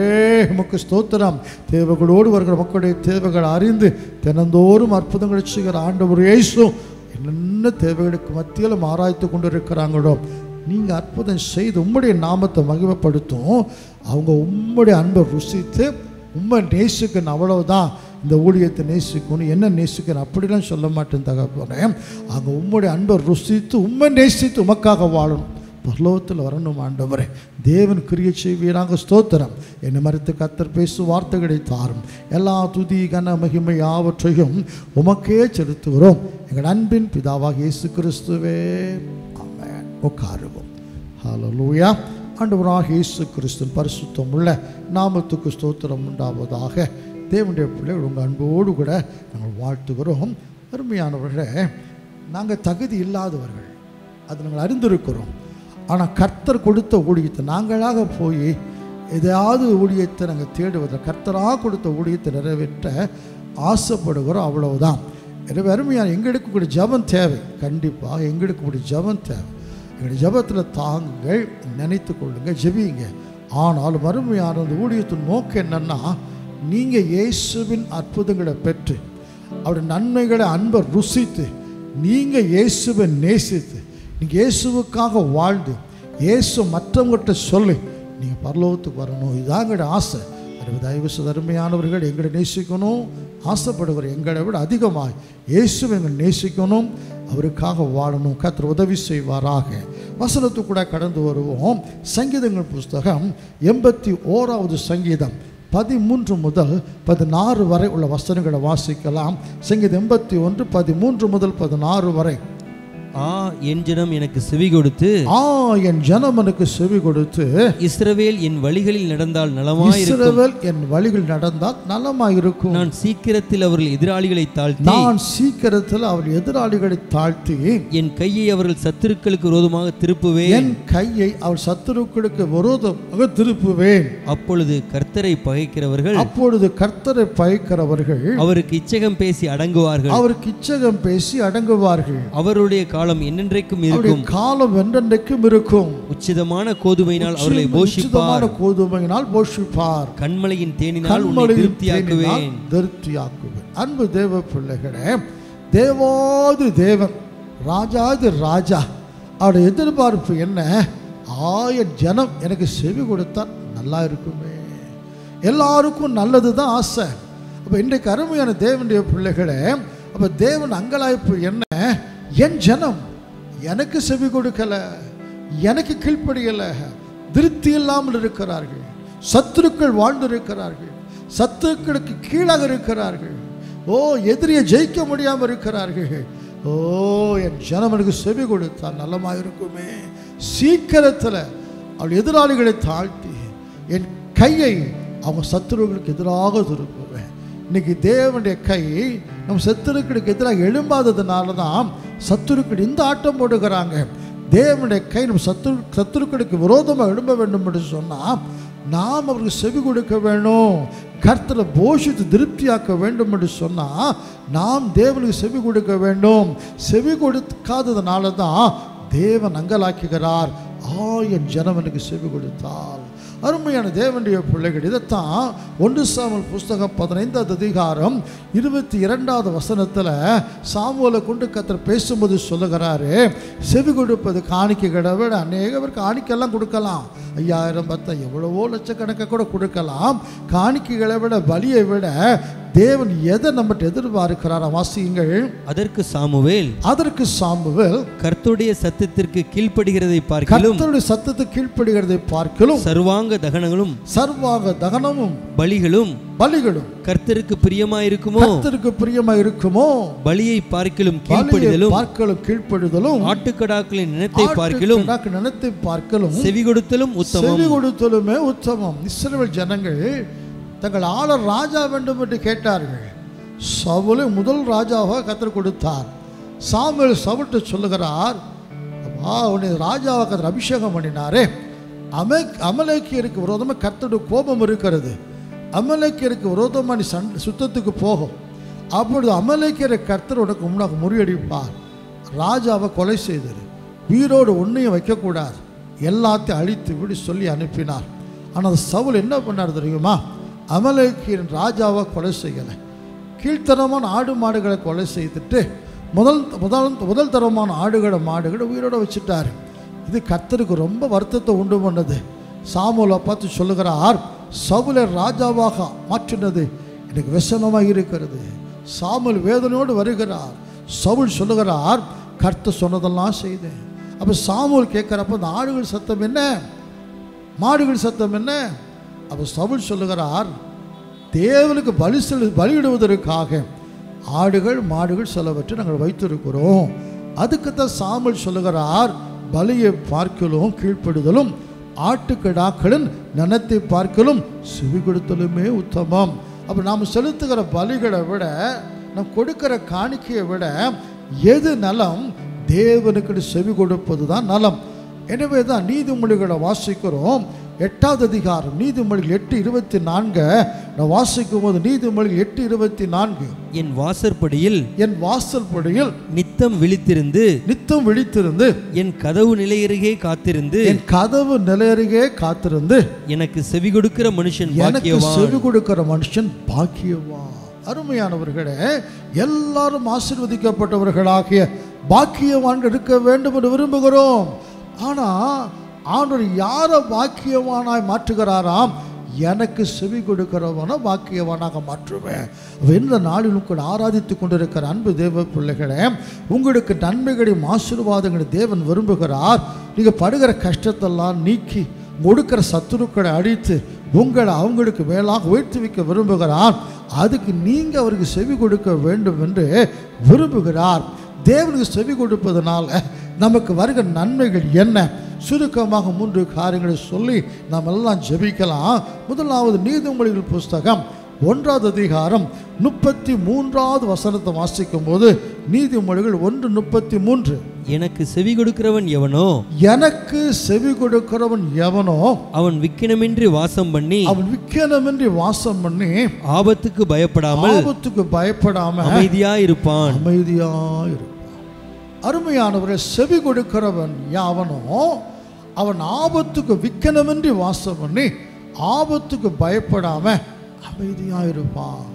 உமக்கு ஸ்தோத்திரம். தேவைகளோடு வருகிற மக்களுடைய தேவைகளை அறிந்து தினந்தோறும் அற்புதங்களை செய்கிற ஆண்டவர் இயேசு என்னென்ன தேவைகளுக்கு மத்தியிலும் ஆராய்த்து கொண்டு இருக்கிறாங்களோ, நீங்கள் அற்புதம் செய்து உம்முடைய நாமத்தை மகிமைப்படுத்தும். அவங்க உம்முடைய அன்பை ருசித்து உண்மை நேசிக்கணும், அவ்வளவுதான். இந்த ஊழியத்தை நேசிக்கணும், என்ன நேசிக்கணும் அப்படிலாம் சொல்ல மாட்டேன் தகப்பனே. அங்கே உம்முடைய அன்பை ருசித்து உண்மை நேசித்து உமக்காக வாழணும், பரலோகத்தில் வரணும் ஆண்டவரே. தேவன் கிரியை செய்வீராக ஸ்தோத்திரம். என்னை மறுத்து கர்த்தர் பேசும் வார்த்தைகளை தாரும். எல்லா துதி கன மகிமை யாவற்றையும் உமக்கே செலுத்துகிறோம் எங்கள் அன்பின் பிதாவாக இயேசு கிறிஸ்துவே. ஆமென். உட்காருவோம். ஹல்லேலூயா. ஆண்டவராக இயேசு கிறிஸ்துவின் பரிசுத்தம் உள்ள நாமத்துக்கு ஸ்தோத்திரம் உண்டாவதாக. தேவனுடைய பிள்ளைகள் உங்கள் அன்போடு கூட நாங்கள் வாழ்த்துகிறோம். அருமையானவர்களே, நாங்கள் தகுதி இல்லாதவர்கள், அது நாங்கள் அறிந்திருக்கிறோம். ஆனால் கர்த்தர் கொடுத்த ஊழியத்தை நாங்களாக போய் எதையாவது ஊழியத்தை நாங்கள் தேடுவதில் கர்த்தராக கொடுத்த ஊழியத்தை நிறைவேற்ற ஆசைப்படுகிறோம், அவ்வளவுதான். எனவே அருமையான எங்களுக்கு கூட ஜபம் தேவை, கண்டிப்பாக எங்களுக்கு கூட ஜபம் தேவை. எங்களுடைய ஜபத்தில் தாங்கள் நினைத்து கொள்ளுங்கள், ஜெபிங்க. ஆனால் அருமையான அந்த ஊழியத்தின் நோக்கம் என்னன்னா, நீங்கள் இயேசுவின் அற்புதங்களை பெற்று அவருடைய நன்மைகளை அன்பை ருசித்து நீங்கள் இயேசுவை நேசித்து நீங்கள் இயேசுவுக்காக வாழ்ந்து இயேசு மற்றவங்கள்ட்ட சொல்லி நீங்கள் பரலோகத்துக்கு வரணும். இதுதான் எங்களுடைய ஆசை. எனவே தயவு செய்து அருமையானவர்கள் எங்களை நேசிக்கணும் ஆசைப்படுகிற எங்களை விட அதிகமாக இயேசுவை எங்கள் நேசிக்கணும், அவருக்காக வாழணும். கர்த்தர் உதவி செய்வாராக. வசனத்துக்கு கூட கடந்து வருவோம். சங்கீதங்கள் புஸ்தகம் 81வது சங்கீதம் 13 முதல் 16 வரை உள்ள வசனங்களை வாசிக்கலாம். சங்கீதம் 81 13 முதல் 16 வரை. என் ஜனம் எனக்கு செவி கொடுத்து என் ஜனம் எனக்கு செவி கொடுத்து இஸ்ரவேல் என் வழிகளில் நடந்தால் நலமாயிருக்கும். இஸ்ரவேல் என் வழிகளில் நடந்தால் நலமாயிருக்கும். நான் சீக்கிரத்தில் அவர்கள் எதிராளிகளை தாழ்த்தி என் கையை அவர்கள் சத்துருக்களுக்கு விரோதமாக திருப்புவேன். என் கையை அவர் சத்துருக்களுக்கு விரோதமாக திருப்புவேன். அப்பொழுது கர்த்தரை பகைக்கிறவர்கள் அவருக்கு இச்சகம் பேசி அடங்குவார்கள். அவருடைய காலம் என்னென்றைக்கும் இருக்கும். உச்சிதமான கோதுமையினால் அவர்களை போஷிப்பார். கண்மலையின் தேனினால் உன்னை திருப்தியாக்குவேன். அன்பு தேவ பிள்ளைகளே, தேவாதி தேவன், ராஜாதி ராஜா, அவருடைய எதிர்பார்ப்பு என்ன? ஜனம் எனக்கு செவி கொடுத்தா நல்லா இருக்குமே. எல்லாருக்கும் நல்லது தான் ஆசை. அப்போ இன்றைக்கு அருமையான தேவனுடைய பிள்ளைகளே, அப்போ தேவன் அங்கலாய்ப்பு என்ன? என் ஜனம் எனக்கு செவி கொடுக்கல, எனக்கு கீழ்ப்படியல, திருப்தி இல்லாமல் இருக்கிறார்கள், சத்துருக்கள் வாழ்ந்திருக்கிறார்கள், சத்துருக்களுக்கு கீழாக இருக்கிறார்கள், எதிரியை ஜெயிக்க முடியாமல் இருக்கிறார்கள். என் ஜனம் எனக்கு செவி கொடுத்தா நல்லமாக இருக்குமே. சீக்கிரத்தில் அவள் எதிராளிகளை தாழ்த்தி என் கையை அவங்க சத்துருக்களுக்கு எதிராக திருப்புவேன். இன்னைக்கு தேவனுடைய கை நம் சத்துருக்களுக்கு எதிராக எழும்பாததுனால தான் சத்துருக்கள் இந்த ஆட்டம் போடுகிறாங்க. தேவனுடைய கை நம் சத்துருக்களுக்கு விரோதமாக எழும்ப வேண்டும் என்று சொன்னால் நாம் அவருக்கு செவி கொடுக்க வேணும். கர்த்தரை போஷித்து திருப்தியாக்க வேண்டும் என்று சொன்னால் நாம் தேவனுக்கு செவி கொடுக்க வேண்டும். செவி கொடுக்காததுனால தான் தேவன் அங்கலாக்குகிறார். என் ஜனம் எனக்கு செவி கொடுத்தால். அருமையான தேவனுடைய பிள்ளைகள், இதைத்தான் 1 சாமுவேல் புஸ்தகம் 15வது அதிகாரம் 22வது வசனத்தில் சாமுவேலை கொண்டு கர்த்தர் பேசும்போது சொல்லுகிறாரு, செவி கொடுப்பது காணிக்கைகளை விட அநேக பேர் காணிக்கையெல்லாம் கொடுக்கலாம். 5000 10 எவ்வளவோ லட்சக்கணக்கை கூட கொடுக்கலாம். காணிக்கைகளை விட பலியை விட தேவன் எதை நம்மகிட்ட எதிர்பார்க்கிறார்? வாசியுங்கள். அதற்கு சாமுவேல் கர்த்தருடைய சத்தத்திற்கு கீழ்ப்படுகிறதை பார்க்கிலும் சர்வாங்க தகனமும் பலிகளும் கர்த்தருக்கு பிரியமாயிருக்குமோ. பலியை பார்க்கிலும் கீழ்ப்படிதலும் ஆட்டுக்கடாக்களின் நினைத்தை பார்க்கிலும் செவி கொடுத்தலுமே உத்தமம். இஸ்ரவேல் ஜனங்கள் தங்கள் ஆளர் ராஜா வேண்டும் என்று கேட்டார்கள். சவுலை முதல் ராஜாவாக கர்த்தர் கொடுத்தார். சாமுவேல் சவுல்கிட்ட சொல்லுகிறார், உன்னை ராஜாவாக கர்த்தர் அபிஷேகம் பண்ணினாரே, அமலேக்கியருக்கு விரோதமாக கர்த்தருடைய கோபம் இருக்கிறது. அமலேக்கியருக்கு விரோதமாக நீ சுத்தத்துக்கு போகும். அப்பொழுது அமலேக்கியரை கர்த்தர் உனக்கு முன்னாக முறியடிப்பார். ராஜாவை கொலை செய்தார். வீரோடு ஒன்றையும் வைக்கக்கூடாது, எல்லாத்தையும் அழித்து விடு சொல்லி அனுப்பினார். ஆனால் சவுல் என்ன பண்ணார் தெரியுமா? அமலேக்கியரின் ராஜாவை கொலை செய்யலை, கீழ்த்தரமான ஆடு மாடுகளை கொலை செய்துட்டு முதல் தரமான மாடுகளை உயிரோடு வச்சுட்டார். இது கர்த்தருக்கு ரொம்ப வருத்தத்தை உண்டு பண்ணது. சாமுவேலை பார்த்து சொல்லுகிறார், சவுலை ராஜாவாக மாற்றினது எனக்கு व्यसனமாக இருக்கிறது. சாமுவேல் வேதனையோடு வருகிறார். சவுல் சொல்லுகிறார், கர்த்தர் சொன்னதெல்லாம் செய்தேன். அப்போ சாமுவேல் கேட்குறப்ப அந்த ஆடுகள் சத்தம் என்ன, மாடுகள் சத்தம் என்ன? அப்போ சவுல் சொல்லுகிறார், தேவனுக்கு பலியிடுவதற்காக ஆடுகள் மாடுகள் சிலவற்றை நாங்கள் வைத்திருக்கிறோம். அதுக்குத்தான் சாமுவேல் சொல்லுகிறார், பலியை பார்க்கலும் கீழ்ப்படுதலும் ஆட்டுக்கிடாக்களின் நனத்தை பார்க்கலும் செவி கொடுத்தலுமே உத்தமம். அப்போ நாம் செலுத்துகிற பலிகளை விட நாம் கொடுக்கிற காணிக்கையை விட எது நலம்? தேவனுக்கு செவி கொடுப்பது தான் நலம். எனவே தான் நீதிமொழிகளை வாசிக்கிறோம். 8வது அதிகாரம் நீதிமொழிகள் 8:24 நான் வாசிக்கும் போது நீதிமொழிகள் 8:24 என் வாசற்படியில் நித்தம் விழித்திருந்து என் கதவு நிலையருகே காத்திருந்து எனக்கு செவி கொடுக்கிற மனுஷன் பாக்கியவான். அருமையானவர்களே, எல்லாரும் ஆசீர்வதிக்கப்பட்டவர்களாகிய பாக்கியவான்கள் இருக்க வேண்டும் என்று விரும்புகிறோம். ஆனால் ஆண்டவர் யாரை பாக்கியவானாய் மாற்றுகிறாராம்? எனக்கு செவி கொடுக்கிறவன பாக்கியவானாக மாற்றுவேன். இந்த நாளிலும் கூட ஆராதித்து கொண்டிருக்கிற அன்பு தேவ பிள்ளைகளே, உங்களுக்கு நன்மைகளையும் ஆசீர்வாதங்களையும் தேவன் விரும்புகிறார். நீங்கள் படுகிற கஷ்டத்தெல்லாம் நீக்கி கொடுக்கிற சத்துருக்களை அழித்து உங்களை அவங்களுக்கு மேலாக உயர்த்தி வைக்க விரும்புகிறார். அதுக்கு நீங்கள் அவருக்கு செவி கொடுக்க வேண்டும் என்று விரும்புகிறார். தேவனுக்கு செவி கொடுப்பதனால நமக்கு வருகிற நன்மைகள் என்ன? சுருக்கமாக 3 காரியங்களை சொல்லி நாம் எல்லாம் ஜெபிக்கலாம். முதலாவது நீதிமொழிகள் புஸ்தகம் 1வது அதிகாரம் 33வது வசனத்தை வாசிக்கும் போது, நீதிமொழிகள் 1:33, எனக்கு செவி கொடுக்கிறவன் எவனோ, எனக்கு செவி கொடுக்கிறவன் எவனோ, அவன் விக்கினமின்றி வாசம் பண்ணி ஆபத்துக்கு பயப்படாமல் அமைதியாயிருப்பான். அருமையானவரே, செவி கொடுக்கிறவன் யாவனோ அவன் ஆபத்துக்கு விக்கினமின்றி வாசம் பண்ணி ஆபத்துக்கு பயப்படாம அமைதியாயிருப்பான்.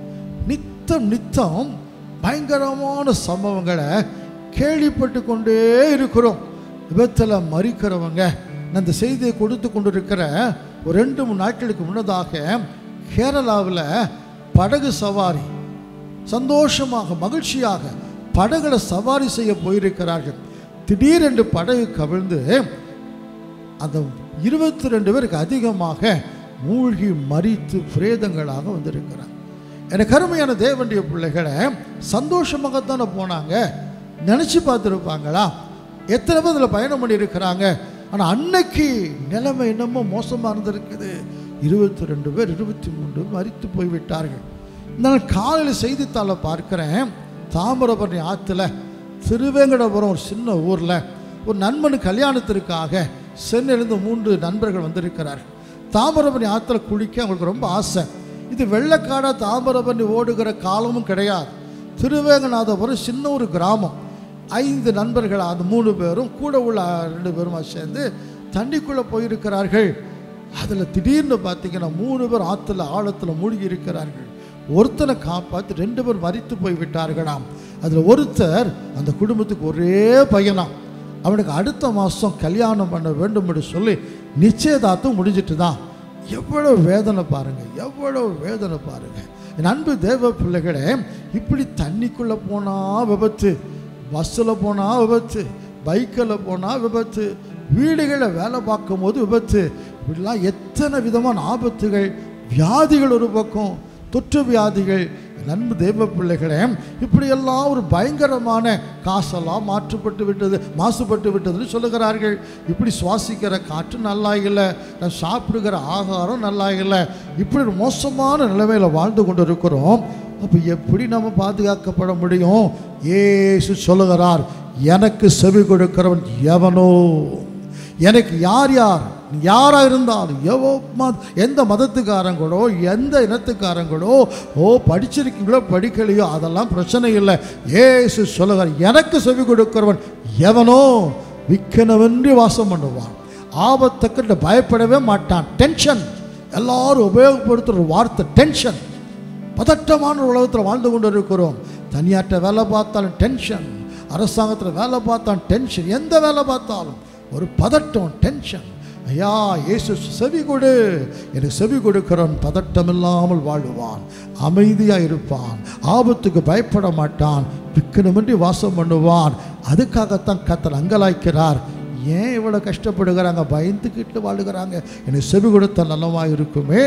நித்தம் பயங்கரமான சம்பவங்களை கேள்விப்பட்டு கொண்டே இருக்கிறோம். விபத்தில் மறிக்கிறவங்க, நான் இந்த செய்தியை கொடுத்து கொண்டிருக்கிற ஒரு 2-3 நாட்களுக்கு முன்னதாக கேரளாவில் படகு சவாரி சந்தோஷமாக மகிழ்ச்சியாக படகுல சவாரி செய்ய போயிருக்கிறார்கள். திடீரென்று படகு கவிழ்ந்து அந்த 22 பேருக்கு அதிகமாக மூழ்கி மரித்து பிரேதங்களாக வந்திருக்கிறார். எனக்கு அருமையான தேவனுடைய பிள்ளைகளை, சந்தோஷமாகத்தானே போனாங்க, நினச்சி பார்த்துருப்பாங்களா? எத்தனை பேர் இதில் பயணம் பண்ணி இருக்கிறாங்க. ஆனால் அன்னைக்கு நிலைமை என்னமோ மோசமாக இருந்திருக்குது. 22 பேர் 23 மரித்து போய்விட்டார்கள். நான் காலையில் செய்தித்தாளை பார்க்குறேன், தாமிரபரணி ஆற்றுல திருவேங்கடபுரம் ஒரு சின்ன ஊரில் ஒரு நண்பனு கல்யாணத்திற்காக சென்னையிலிருந்து 3 நண்பர்கள் வந்திருக்கிறார்கள். தாமிரபரணி ஆற்றுல குளிக்க அவங்களுக்கு ரொம்ப ஆசை. இது வெள்ளக்காடாக தாமிரபரணி ஓடுகிற காலமும் கிடையாது. திருவேங்கநாதபுரம் சின்ன ஒரு கிராமம். 5 நண்பர்கள், அந்த 3 பேரும் கூட உள்ள 2 பேருமா சேர்ந்து தண்ணிக்குள்ளே போயிருக்கிறார்கள். அதில் திடீர்னு பார்த்தீங்கன்னா 3 பேர் ஆற்றுல ஆழத்தில் மூழ்கி இருக்கிறார்கள். ஒருத்தனை காப்பாற்றி 2 பேர் மரித்து போய் விட்டார்களாம். அதில் ஒருத்தர் அந்த குடும்பத்துக்கு ஒரே பையனாம். அவனுக்கு அடுத்த மாதம் கல்யாணம் பண்ண வேண்டும் என்று சொல்லி நிச்சயதார்த்தம் முடிஞ்சிட்டு தான். எவ்வளோ வேதனை பாருங்கள், எவ்வளோ வேதனை பாருங்கள். என் அன்பு தேவ பிள்ளைகளே, இப்படி தண்ணிக்குள்ளே போனால் விபத்து, பஸ்ஸில் போனால் விபத்து, பைக்கில் போனால் விபத்து, வீடுகளில் வேலை பார்க்கும் போது விபத்து, இப்படிலாம் எத்தனை விதமான ஆபத்துகள், வியாதிகள் ஒரு பக்கம், தொற்று வியாதிகள். நண்பு தேவ பிள்ளைகளே, இப்படியெல்லாம் ஒரு பயங்கரமான காசெல்லாம் மாசுபட்டு விட்டதுன்னு சொல்லுகிறார்கள். இப்படி சுவாசிக்கிற காற்று நல்லா இல்லை, நான் சாப்பிடுகிற ஆகாரம் நல்லா இல்லை, இப்படி ஒரு மோசமான நிலைமையில் வாழ்ந்து கொண்டு இருக்கிறோம். அப்போ எப்படி நம்ம பாதுகாக்கப்பட முடியும்? இயேசு சொல்லுகிறார், எனக்கு செவி கொடுக்கிறவன் எவனோ, எனக்கு யாராக இருந்தாலும் எந்த மதத்துக்காரங்களோ எந்த இனத்துக்காரங்களோ படிச்சிருக்கீங்களோ படிக்கலையோ அதெல்லாம் பிரச்சனை இல்லை. இயேசு சொல்லுகிறார், எனக்கு செவி கொடுக்கிறவன் எவனோ விக்கினவென்று வாசம் பண்ணுவான், ஆபத்துக்கு பயப்படவே மாட்டான். டென்ஷன், எல்லாரும் உபயோகப்படுத்துகிற வார்த்தை டென்ஷன். பதட்டமான உலகத்தில் வாழ்ந்து கொண்டு இருக்கிறோம். தனியாட்ட வேலை பார்த்தாலும் டென்ஷன், அரசாங்கத்தில் வேலை பார்த்தாலும் டென்ஷன், எந்த வேலை பார்த்தாலும் ஒரு பதட்டம், டென்ஷன். ஐயா, இயேசு செவி கொடு, எனக்கு செவி கொடுக்கிறவன் பதட்டம் இல்லாமல் வாழ்வான், அமைதியாக இருப்பான், ஆபத்துக்கு பயப்பட மாட்டான், விக்கினமின்றி வாசம் பண்ணுவான். அதுக்காகத்தான் கர்த்தர் அங்கலாய்க்கிறார். ஏன் இவ்வளோ கஷ்டப்படுகிறாங்க, பயந்துக்கிட்டு வாழுகிறாங்க? எனக்கு செவி கொடுத்த நலமாக இருக்குமே.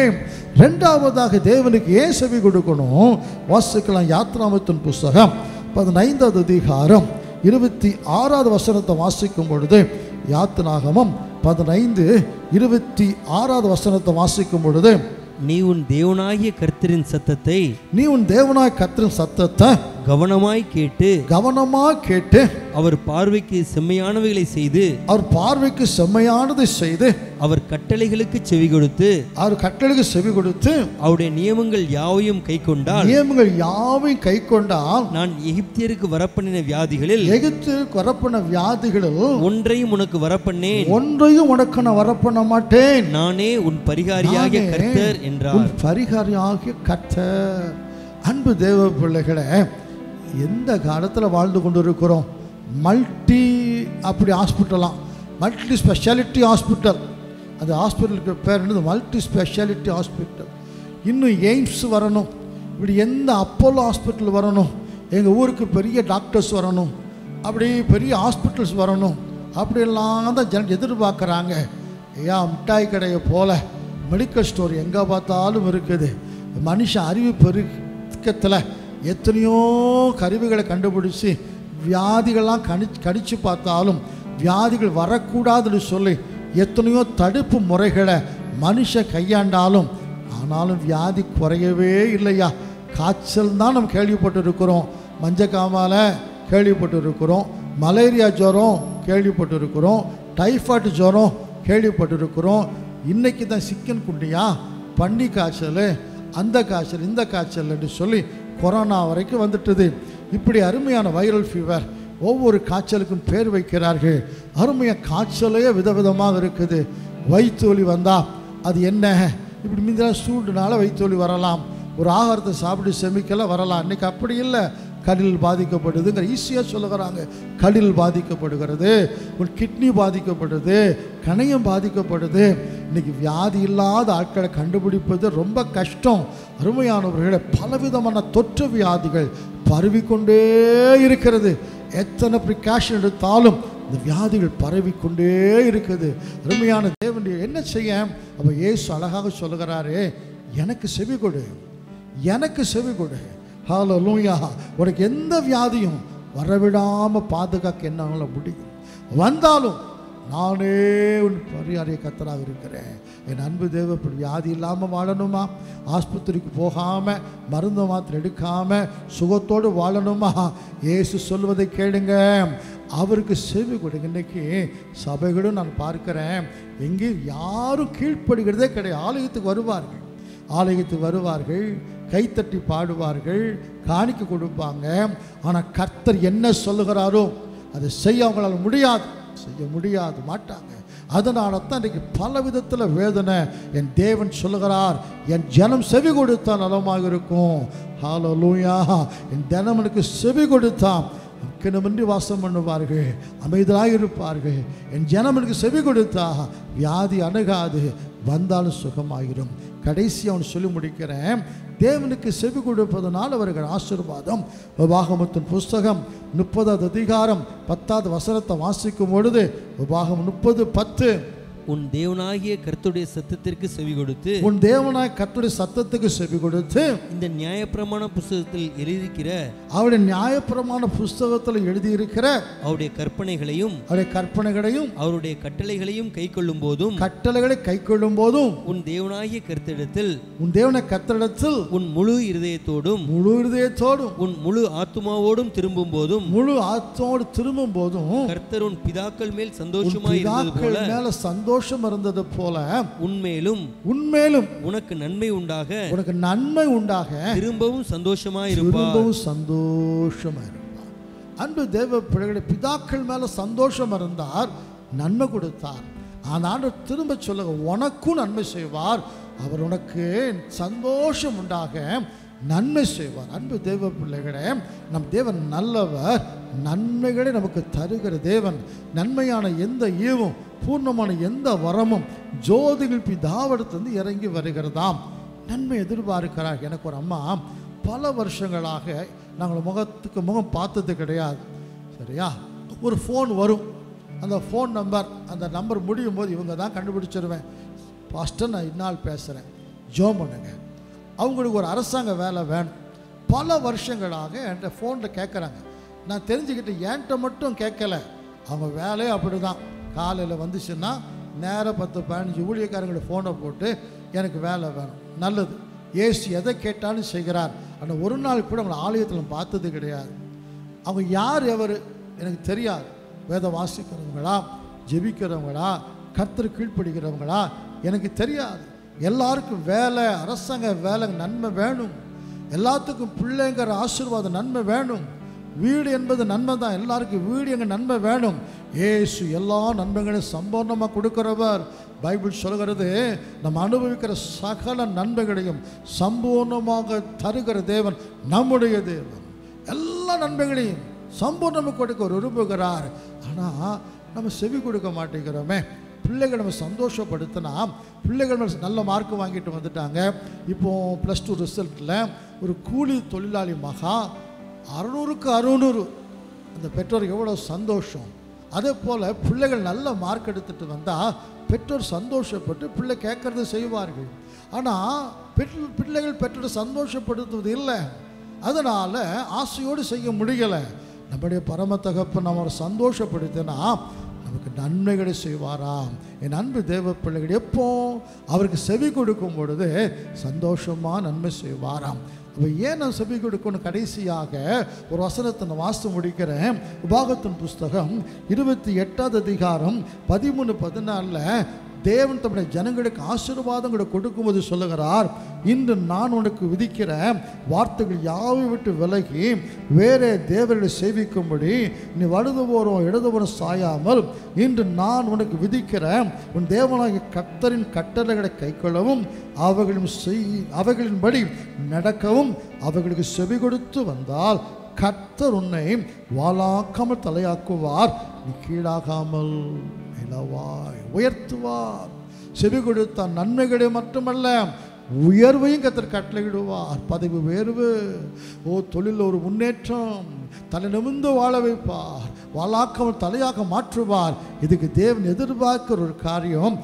2வதாக தேவனுக்கு ஏன் செவி கொடுக்கணும்? வாசிக்கலாம். யாத்ராமத்தின் புஸ்தகம் 15வது அதிகாரம் 26வது வசனத்தை வாசிக்கும் பொழுது, யாத்ராகமம் 15:26வது வசனத்தை வாசிக்கும் பொழுது, நீ உன் தேவனாகிய கர்த்தரின் சத்தத்தை கவனமாய் கேட்டு அவர் பார்வைக்கு செம்மையானவைகளை செய்து அவர் கட்டளைகளுக்கு செவி கொடுத்து அவருடைய நியமங்கள் யாவையும் கைக்கொண்டால் நான் எகிப்தியருக்கு வரப்பண்ணின வியாதிகளில் ஒன்றையும் உனக்கு வரப்பண்ணேன், ஒன்றையும் உனக்கு நான் வரப்பண்ண மாட்டேன், நானே உன் பரிகாரியாகிய கர்த்தர் என்றார். பரிகாரியாகிய கர்த்தர். அன்பு தேவ பிள்ளைகளை, எந்த காலத்தில் வாழ்ந்து கொண்டு இருக்கிறோம்? Multi speciality hospital. அந்த ஹாஸ்பிட்டலுக்கு பேர் என்னது? Multi speciality hospital. இன்னும் எய்ம்ஸ் வரணும், இப்படி எந்த அப்போலோ ஹாஸ்பிட்டல் வரணும், எங்கள் ஊருக்கு பெரிய டாக்டர்ஸ் வரணும், அப்படி பெரிய ஹாஸ்பிட்டல்ஸ் வரணும், அப்படியெல்லாம் தான் எதிர்பார்க்குறாங்க. ஐயா, மிட்டாய் கடையை போல மெடிக்கல் ஸ்டோர் எங்கே பார்த்தாலும் இருக்குது. மனுஷன் அறிவு பெருக்கத்தில் எத்தனையோ கருவிகளை கண்டுபிடிச்சி வியாதிகள்லாம் கடிச்சு பார்த்தாலும் வியாதிகள் வரக்கூடாதுன்னு சொல்லி எத்தனையோ தடுப்பு முறைகளை மனுஷன் கையாண்டாலும் ஆனாலும் வியாதி குறையவே இல்லையா. காய்ச்சல் தான் நம்ம கேள்விப்பட்டு இருக்கிறோம், மஞ்சக்காமால கேள்விப்பட்டு இருக்கிறோம், மலேரியா ஜுரம் கேள்விப்பட்டு இருக்கிறோம், டைஃபாய்டு ஜுரம் கேள்விப்பட்டு இருக்கிறோம். இன்றைக்கி தான் சிக்கன் குண்டியா, பன்னி காய்ச்சல், அந்த காய்ச்சல் இந்த காய்ச்சல் என்று சொல்லி கொரோனா வரைக்கும் வந்துட்டுது. இப்படி அருமையான வைரல் ஃபீவர், ஒவ்வொரு காய்ச்சலுக்கும் பேர் வைக்கிறார்கள். அருமையாக காய்ச்சலே விதவிதமாக இருக்குது. வயிற்று வலி வந்தால் அது என்ன, இப்படி மீதெல்லாம் சூடுனால வயிற்று வலி வரலாம், ஒரு ஆகாரத்தை சாப்பிட்டு செமிக்கலாம் வரலாம். இன்றைக்கி அப்படி இல்லை, கடில் பாதிக்கப்படுதுங்கிற ஈஸியாக சொல்லுகிறாங்க. கடில் பாதிக்கப்படுகிறது, ஒரு கிட்னி பாதிக்கப்படுது, கணையம் பாதிக்கப்படுது. இன்றைக்கி வியாதி இல்லாத ஆட்களை கண்டுபிடிப்பது ரொம்ப கஷ்டம். அருமையானவர்களை பலவிதமான தொற்று வியாதிகள் பரவிக்கொண்டே இருக்கிறது. எத்தனை ப்ரிகாஷன் எடுத்தாலும் இந்த வியாதிகள் பரவிக்கொண்டே இருக்குது. அருமையான தேவன் என்ன செய்ய, அப்போ இயேசு அழகாக சொல்லுகிறாரு, எனக்கு செவி கொடு, எனக்கு செவி கொடு. ஹல்லேலூயா. உனக்கு எந்த வியாதியும் வரவிடாமல் பாதுகாக்க என்னால் முடியும். வந்தாலும் நானே உன் பரிகாரிய கர்த்தராக இருக்கிறேன். என் அன்பு தேவ, வியாதி இல்லாமல் வாழணுமா, ஆஸ்பத்திரிக்கு போகாமல் மருந்து மாத்திரை எடுக்காமல் சுகத்தோடு வாழணுமா, இயேசு சொல்வதை கேளுங்க, அவருக்கு செவி கொடுங்க. இன்றைக்கி சபைகளும் நான் பார்க்கிறேன், எங்கேயும் யாரும் கீழ்ப்படுகிறதே கிடையாது. ஆலயத்துக்கு வருவார்கள், கைத்தட்டி பாடுவார்கள், காணிக்க கொடுப்பாங்க. ஆனால் கர்த்தர் என்ன சொல்லுகிறாரோ அதை செய்ய அவங்களால் முடியாது மாட்டாங்க. அதனால தான் இன்றைக்கு பல விதத்தில் வேதனை. என் தேவன் சொல்லுகிறார், என் ஜனம் செவி கொடுத்தா நலமாக இருக்கும். ஹல்லேலூயா. என் ஜனமனுக்கு செவி கொடுத்தான் கிணமின்றி வாசம் பண்ணுவார்கள், அமைதியாக இருப்பார்கள். என் ஜனமனுக்கு செவி கொடுத்தா வியாதி அணுகாது, வந்தாலும் சுகமாகிடும். கடைசி அவன் சொல்லி முடிக்கிறேன், தேவனுக்கு செவி கொடுப்பதனால் அவர்கள் ஆசீர்வாதம். உபாகமத்தின் புஸ்தகம் 30வது அதிகாரம் 10வது வசனத்தை வாசிக்கும் பொழுது, உபாகமம் 30:10, உன் தேவனாகிய கர்த்தருடைய சத்தத்திற்கு செவி கொடுத்து, உன் தேவனாகிய கர்த்தருடைய சத்தத்துக்கு செவி கொடுத்து, இந்த நியாயப்பிரமாண புஸ்தகத்தில் எழுதியிருக்கிற, அவருடைய நியாயப்பிரமாண புஸ்தகத்தில் எழுதியிருக்கிற அவருடைய கற்பனைகளையும் அவருடைய கட்டளைகளையும் கைக்கொள்ளும் போதும், கட்டளைகளை கைக்கொள்ளும் போதும், உன் தேவனாகிய கர்த்தரிடத்தில் உன் முழு இருதயத்தோடும் உன் முழு ஆத்துமாவோடும் திரும்பும் போதும், கர்த்தர் உன் பிதாக்கள் மேல் சந்தோஷமாய் இருந்தது போல உன்மேலும் உனக்கு நன்மை உண்டாக திரும்பவும் சந்தோஷமாய் இருப்பார். அன்பு தேவ பிள்ளைகளை, பிதாக்கள் மேல சந்தோஷம் இருந்தார், நன்மை கொடுத்தார். ஆனால் திரும்ப சொல்லுங்க, உனக்கும் நன்மை செய்வார், அவர் உனக்கு சந்தோஷம் உண்டாக நன்மை செய்வார். அன்பு தேவ பிள்ளைகளே, நம் தேவன் நல்லவர், நன்மைகளை நமக்கு தருகிற தேவன். நன்மையான எந்த ஈவும் பூர்ணமான எந்த வரமும் ஜோதிகள் பிதாவிடத்திலிருந்து இறங்கி வருகிறதாம். நன்மை எதிர்பார்க்கிறார். எனக்கு ஒரு அம்மா, பல வருஷங்களாக நாங்கள் முகத்துக்கு முகம் பார்த்தது கிடையாது, சரியா? ஒரு ஃபோன் வரும், அந்த ஃபோன் நம்பர், அந்த நம்பர் முடியும் போது இவங்க தான் கண்டுபிடிச்சிருவேன். பாஸ்டர், நான் இந்நாள் பேசுகிறேன், ஜோம் பண்ணுங்க. அவங்களுக்கு ஒரு அரசாங்க வேலை வேணும். பல வருஷங்களாக என்கிட்ட ஃபோனில் கேட்குறாங்க. நான் தெரிஞ்சுக்கிட்டு என்கிட்ட மட்டும் கேட்கல, அவங்க வேலையே அப்படி தான். காலையில் வந்துச்சுன்னா நேராக 10-15 ஊழியக்காரங்களை ஃபோனை போட்டு எனக்கு வேலை வேணும். நல்லது, ஏசு எதை கேட்டாலும் செய்கிறார். ஆனால் ஒரு நாள் கூட அவங்களை ஆலயத்தில் பார்த்தது கிடையாது. அவங்க யார் எவர் எனக்கு தெரியாது. வேதம் வாசிக்கிறவங்களா, ஜெபிக்கிறவங்களா, கர்த்தர் கீழ்ப்படுகிறவங்களா எனக்கு தெரியாது. எல்லாருக்கும் வேலை, அரசாங்க வேலை, நன்மை வேணும். எல்லாத்துக்கும் பிள்ளைங்கிற ஆசீர்வாதம் நன்மை வேணும். வீடு என்பது நன்மை தான், எல்லாருக்கும் வீடு எங்கள் நன்மை வேணும். ஏசு எல்லா நன்மைகளையும் சம்பூர்ணமாக கொடுக்கிறவர். பைபிள் சொல்கிறது, நம்ம அனுபவிக்கிற சகல நன்மைகளையும் சம்பூர்ணமாக தருகிற தேவன் நம்முடைய தேவன். எல்லா நன்மைகளையும் சம்பூர்ணமாக கொடுக்க விரும்புகிறார். ஆனால் நம்ம செவி கொடுக்க மாட்டேங்கிறோமே. பிள்ளைகள் நம்ம சந்தோஷப்படுத்தினா, பிள்ளைகள் நல்ல மார்க் வாங்கிட்டு வந்துட்டாங்க. இப்போது +2 ரிசல்ட்டில் ஒரு கூலி தொழிலாளி மகா 600க்கு 600, அந்த பெற்றோருக்கு எவ்வளோ சந்தோஷம். அதே போல் பிள்ளைகள் நல்ல மார்க் எடுத்துகிட்டு வந்தால் பெற்றோர் சந்தோஷப்பட்டு பிள்ளை கேட்கறது செய்வார்கள். ஆனால் பிள்ளைகள் பெற்றோரை சந்தோஷப்படுத்துவது இல்லை. அதனால் ஆசையோடு செய்ய முடியலை. நம்முடைய பரம தகப்பன் அவரை சந்தோஷப்படுத்தினா நமக்கு நன்மைகளை செய்வாராம். என் அன்பு தேவ பிள்ளைகள் எப்போ அவருக்கு செவி கொடுக்கும் பொழுது சந்தோஷமாக நன்மை செய்வாராம். அப்போ ஏன் நான் செவி கொடுக்கணும்? கடைசியாக ஒரு வசனத்தை நான் வாசித்து முடிக்கிறேன். உபாகத்தின் புஸ்தகம் 28வது அதிகாரம் 13-14 தேவன் தம்முடைய ஜனங்களுக்கு ஆசீர்வாதங்களை கொடுக்கும்போது சொல்லுகிறார், இன்று நான் உனக்கு விதிக்கிற வார்த்தைகள் யாவை விட்டு விலகி வேறே தேவர்களை சேவிக்கும்படி நீ வலதுபுறம் இடதுபுறம் சாயாமல் இன்று நான் உனக்கு விதிக்கிற உன் தேவனாகிய கர்த்தரின் கட்டளைகளை கைக்கொள்ளவும் அவைகளின்படி நடக்கவும் அவைகளுக்கு செவி கொடுத்து வந்தால் கர்த்தர் உன்னை வாளாக்காமல் தலையாக்குவார், நீ கீழாகாமல் நிலவாய் உயர்த்துவார். செவி கொடுத்த நன்மைகளை மட்டுமல்ல உயர்வையும் கர்த்தர் கட்டளையிடுவார். பதவி உயர்வு, தொழில் ஒரு முன்னேற்றம், தலை நிமிர்ந்து வாழ வைப்பார், வாளாக்காமல் தலையாக மாற்றுவார். இதுக்கு தேவன் எதிர்பார்க்கிற ஒரு காரியம்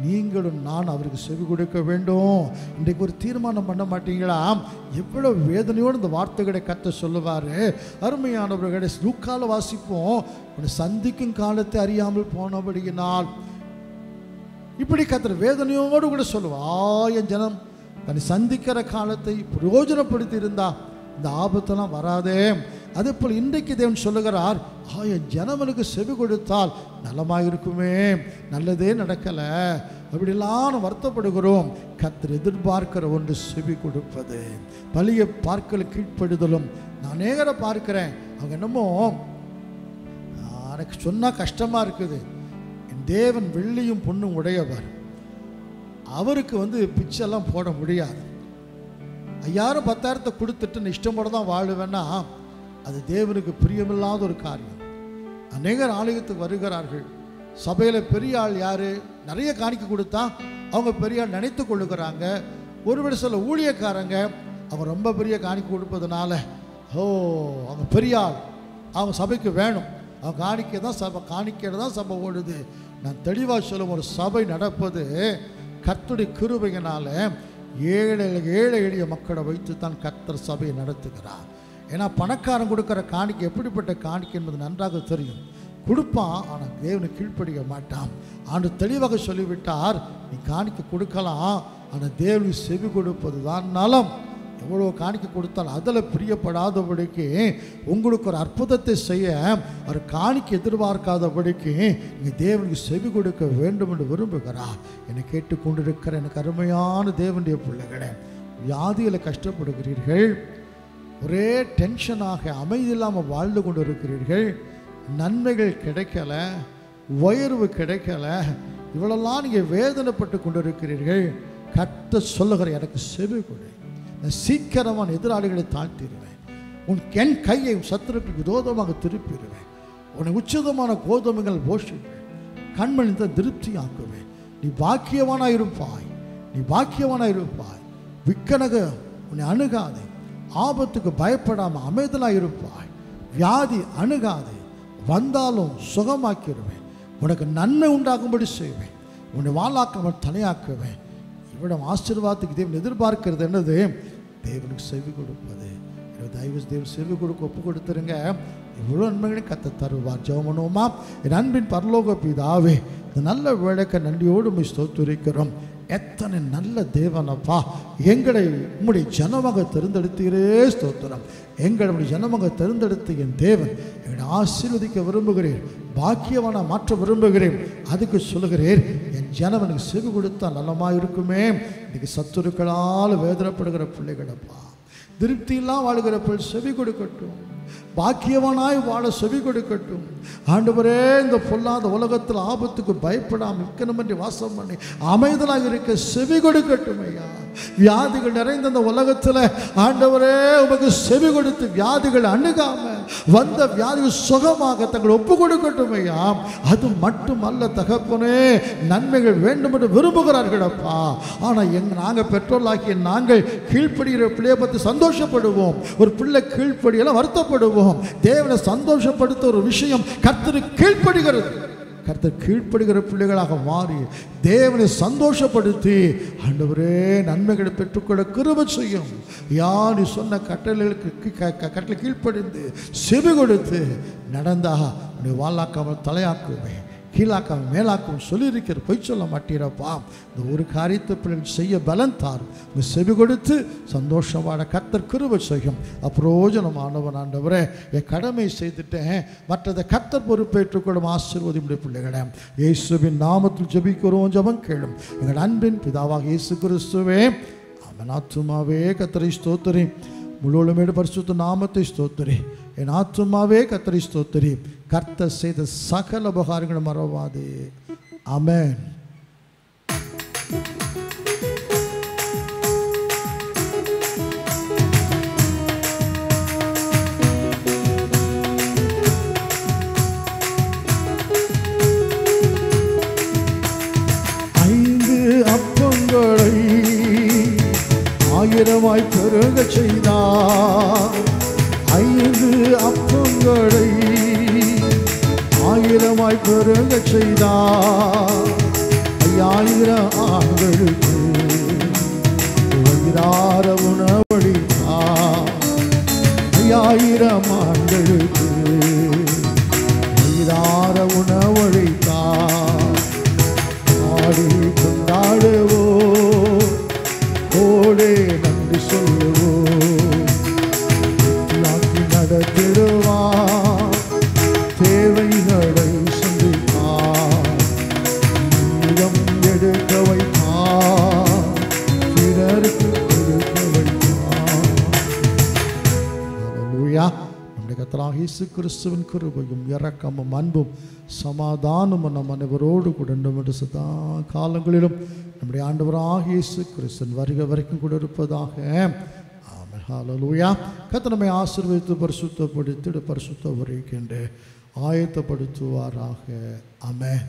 நீங்களும் நான் அவருக்கு செவி கொடுக்க வேண்டும். இன்றைக்கு ஒரு தீர்மானம் பண்ண மாட்டீங்களா? எவ்வளவு வேதனையோடு இந்த வார்த்தைகளை கர்த்தர் சொல்லுவார். அருமையானவர்களை லூக்கால வாசிப்போம். உன்னை சந்திக்கும் காலத்தை அறியாமல் போனபடியினால் இப்படி கர்த்தர் வேதனையோடு கூட சொல்லுவார். என் ஜனம் தன்னை சந்திக்கிற காலத்தை பிரயோஜனப்படுத்தி இருந்தா இந்த ஆபத்தெல்லாம் வராதே. அதே போல் இன்றைக்கு தேவன் சொல்லுகிறார், என் ஜனமனுக்கு செவி கொடுத்தால் நலமாக இருக்குமே, நல்லதே நடக்கலை, அப்படிலாம் வருத்தப்படுகிறோம். கர்த்தர் எதிர்பார்க்கிற ஒன்று செவி கொடுப்பது, பலியை பார்க்கல கீழ்ப்படுதலும். நான் நேர பார்க்கிறேன், அவங்க என்னமோ எனக்கு சொன்னால் கஷ்டமாக இருக்குது. என் தேவன் வெள்ளியும் பொண்ணும் உடையவர், அவருக்கு பிச்செல்லாம் போட முடியாது. 5000 10,000 கொடுத்துட்டு இஷ்டப்பட தான் வாழுவேன்னா அது தேவனுக்கு பிரியமில்லாத ஒரு காரியம். அநேகர் ஆலயத்துக்கு வருகிறார்கள். சபையில் பெரிய ஆள் யார்? நிறைய காணிக்கை கொடுத்தா அவங்க பெரிய ஆள் நினைத்து கொள்ளுகிறாங்க. ஒருவேளை சில ஊழியக்காரங்க அவங்க ரொம்ப பெரிய காணிக்கை கொடுப்பதுனால அவங்க பெரிய ஆள், அவங்க சபைக்கு வேணும், அவங்க காணிக்கையில் தான் சபை ஓடுது. நான் தெளிவாக சொல்லும், ஒரு சபை நடப்பது கர்த்தருடைய கிருபையினால ஏழை எளிய மக்களை வைத்து தான் கர்த்தர் சபையை நடத்துகிறார். ஏன்னா பணக்காரன் கொடுக்குற காணிக்கை எப்படிப்பட்ட காணிக்கை என்பது நன்றாக தெரியும். கொடுப்பான், ஆனால் தேவனை கீழ்ப்படிய மாட்டான். ஆண்டு தெளிவாக சொல்லிவிட்டார், நீ காணிக்கை கொடுக்கலாம், ஆனால் தேவனுக்கு செவி கொடுப்பது தான் நலம். எவ்வளோ காணிக்கை கொடுத்தாலும் அதில் பிரியப்படாதபடிக்கு உங்களுக்கு ஒரு அற்புதத்தை செய்ய ஒரு காணிக்கை எதிர்பார்க்காதபடிக்கு நீங்கள் தேவனுக்கு செவி கொடுக்க வேண்டும் என்று விரும்புகிறார். என்னை கேட்டுக்கொண்டிருக்கிற எனக்கு அருமையான தேவனுடைய பிள்ளைகளே, வியாதியில் கஷ்டப்படுகிறீர்கள், ஒரே டென்ஷனாக அமைதி இல்லாமல் வாழ்ந்து கொண்டு இருக்கிறீர்கள், நன்மைகள் கிடைக்கல, உயர்வு கிடைக்கல, இவ்வளெல்லாம் நீங்கள் வேதனைப்பட்டு கொண்டு இருக்கிறீர்கள். கர்த்தர் சொல்லுகிற எனக்கு செவி கொடு, நான் சீக்கிரமான எதிராளிகளை தாழ்த்திடுவேன், என் கையை சத்துருக்கு விரோதமாக திருப்பிடுவேன், உன்னை உச்சிதமான கோதுமைகள் போஷிப்பேன், கண்மணிந்த திருப்தி ஆக்குவேன். நீ பாக்கியவானாக இருப்பாய், நீ பாக்கியவானாக இருப்பாய். விக்கனக உன்னை அணுகாதே, ஆபத்துக்கு பயப்படாமல் அமைதலாக இருப்பாய். வியாதி அணுகாதே, வந்தாலும் சுகமாக்கிடுவேன், உனக்கு நன்மை உண்டாகும்படி செய்வேன், உன்னை வாளாக்காமல் தலையாக்குவேன். இவ்விடம் ஆசீர்வாதத்துக்கு தேவன் எதிர்பார்க்கிறது என்னது? தேவனுக்கு செவி கொடுப்பது. தயவு தேவன் செவி கொடுக்க ஒப்பு கொடுத்துருங்க. இவ்வளோ நன்மைகளையும் கர்த்தர் தருவார். ஜெபம் பண்ணுவோமா? என் அன்பின் பரலோக பிதாவே, இந்த நல்ல வேளைக்கு நன்றியோடு உம்மை ஸ்தோத்திரிக்கிறோம். எத்தனை நல்ல தேவனப்பா, எங்களை உம்முடைய ஜனமாக தெரிந்தெடுத்தீரே ஸ்தோத்திரம். எங்களுடைய ஜனமாக தெரிந்தெடுத்த என் தேவன் எங்களை ஆசீர்வதிக்க விரும்புகிறேன், பாக்கியவான மாற்ற விரும்புகிறேன். அதுக்கு சொல்லுகிறேன், என் ஜனவனுக்கு செவி கொடுத்தால் நலமாக இருக்குமே. இன்னைக்கு சத்துருக்களால் வேதனைப்படுகிற பிள்ளைகளப்பா, திருப்தியெல்லாம் வாழ்கிற பிள்ளை செவி கொடுக்கட்டும், பாக்கியவானாய் வாழ செவி கொடுக்கட்டும். ஆண்டவரே, இந்த பொல்லாத உலகத்தில் ஆபத்துக்கு பயப்படாமல் இருக்கணுமென்று வாசம் பண்ணி அமைதலாக இருக்க செவி கொடுக்கட்டும் ஐயா. வியாதிகள் நிறைந்த இந்த உலகத்தில் ஆண்டவரே உமக்கு செவி கொடுத்து வியாதிகள் அணுகாம வந்த வியாதிகள் சுகமாக தங்களை ஒப்பு கொடுக்கட்டும் ஐயா. அது மட்டுமல்ல தகப்பனே, நன்மைகள் வேண்டும் என்று விரும்புகிறார்கள் அப்பா. ஆனால் நாங்கள் பெற்றோர்களாகிய நாங்கள் கீழ்ப்படுகிற பிள்ளையை பற்றி சந்தோஷப்படுவோம், ஒரு பிள்ளை கீழ்ப்படியெல்லாம் வருத்தப்படுவோம். தேவனை சந்தோஷப்படுத்த ஒரு விஷயம் கர்த்தருக்கு கீழ்ப்படுகிறது. கர்த்தர் கீழ்ப்படுகிற பிள்ளைகளாக மாறி தேவனை சந்தோஷப்படுத்தி ஆண்டவரே நன்மைகளை பெற்றுக்கொள்ள கிருபை செய்யும். யார் நீ சொன்ன கட்டளைகளுக்கு கட்டளை கீழ்ப்படிந்து செவி கொடுத்து நடந்தா உன்னை வாழாக்காமல் தலையாக்குவேன், கீழாக்காமல் மேலாக்காமல் சொல்லியிருக்கிற பொய் சொல்ல மாட்டீரப்பா. இந்த ஒரு காரியத்தை பிள்ளைகள் செய்ய பலன் தார். உங்கள் செவி கொடுத்து சந்தோஷமான கர்த்தர் கிருபை செய்யும். அப்பிரோஜனமானவன் ஆண்டவரே, என் கடமை செய்துட்டேன், மற்றதை கர்த்தர் பொறுப்பேற்றுக்கொள்ளும். ஆசீர்வதியுடைய பிள்ளைகளே, இயேசுவின் நாமத்தில் ஜெபிக்கிறோம். ஜெபம் கேளும் எங்கள் அன்பின் பிதாவாக இயேசு கிறிஸ்துவே. அவன் ஆத்துமாவே கர்த்தரை ஸ்தோத்திரி, முழுவதுமேடு பரிசுத்த நாமத்தை ஸ்தோத்திரி. என் ஆத்துமாவே கர்த்தரை ஸ்தோத்திரி, கர்த்தர் செய்த சகல உபகாரங்களும் மறவாதே. ஆமென். ஐந்து அப்பங்களை ஆயிரமாய் பெருக செய்தார். ஐந்து அப்பங்களை ஆயிரமாய் பெருக செய்தார். 5000 ஆண்களுக்கு வயிறார உணவளித்தார். 5000 ஆண்களுக்கு வயிறார உணவளித்தார். ஆடி கொண்டாடுவோ, ஓடே நன்றி சொல்லுவோ, நடத்திடுவார், தேவைகளை சந்திப்பார், நீளம் எடுக்க வைப்பார், பிறருக்கு கொடுக்க வைப்பார். ஹல்லேலூயா. நம்முடைய கர்த்தராகிய இயேசு கிறிஸ்துவின் கிருபையும் இரக்கமும் அன்பும் சமாதானமும் நம் அனைவரோடு கூட என்று சதா காலங்களிலும் நம்முடைய ஆண்டவராகிய இயேசு கிறிஸ்துவின் வருகை வரைக்கும் கூட இருப்பதாக. ஹல்லேலூயா. கர்த்தர் நம்மை ஆசீர்வதித்து பரிசுத்தப்படுத்தி பரிசுத்த வரைக்கின்ற ஆயத்தப்படுத்துவாராக. ஆமென்.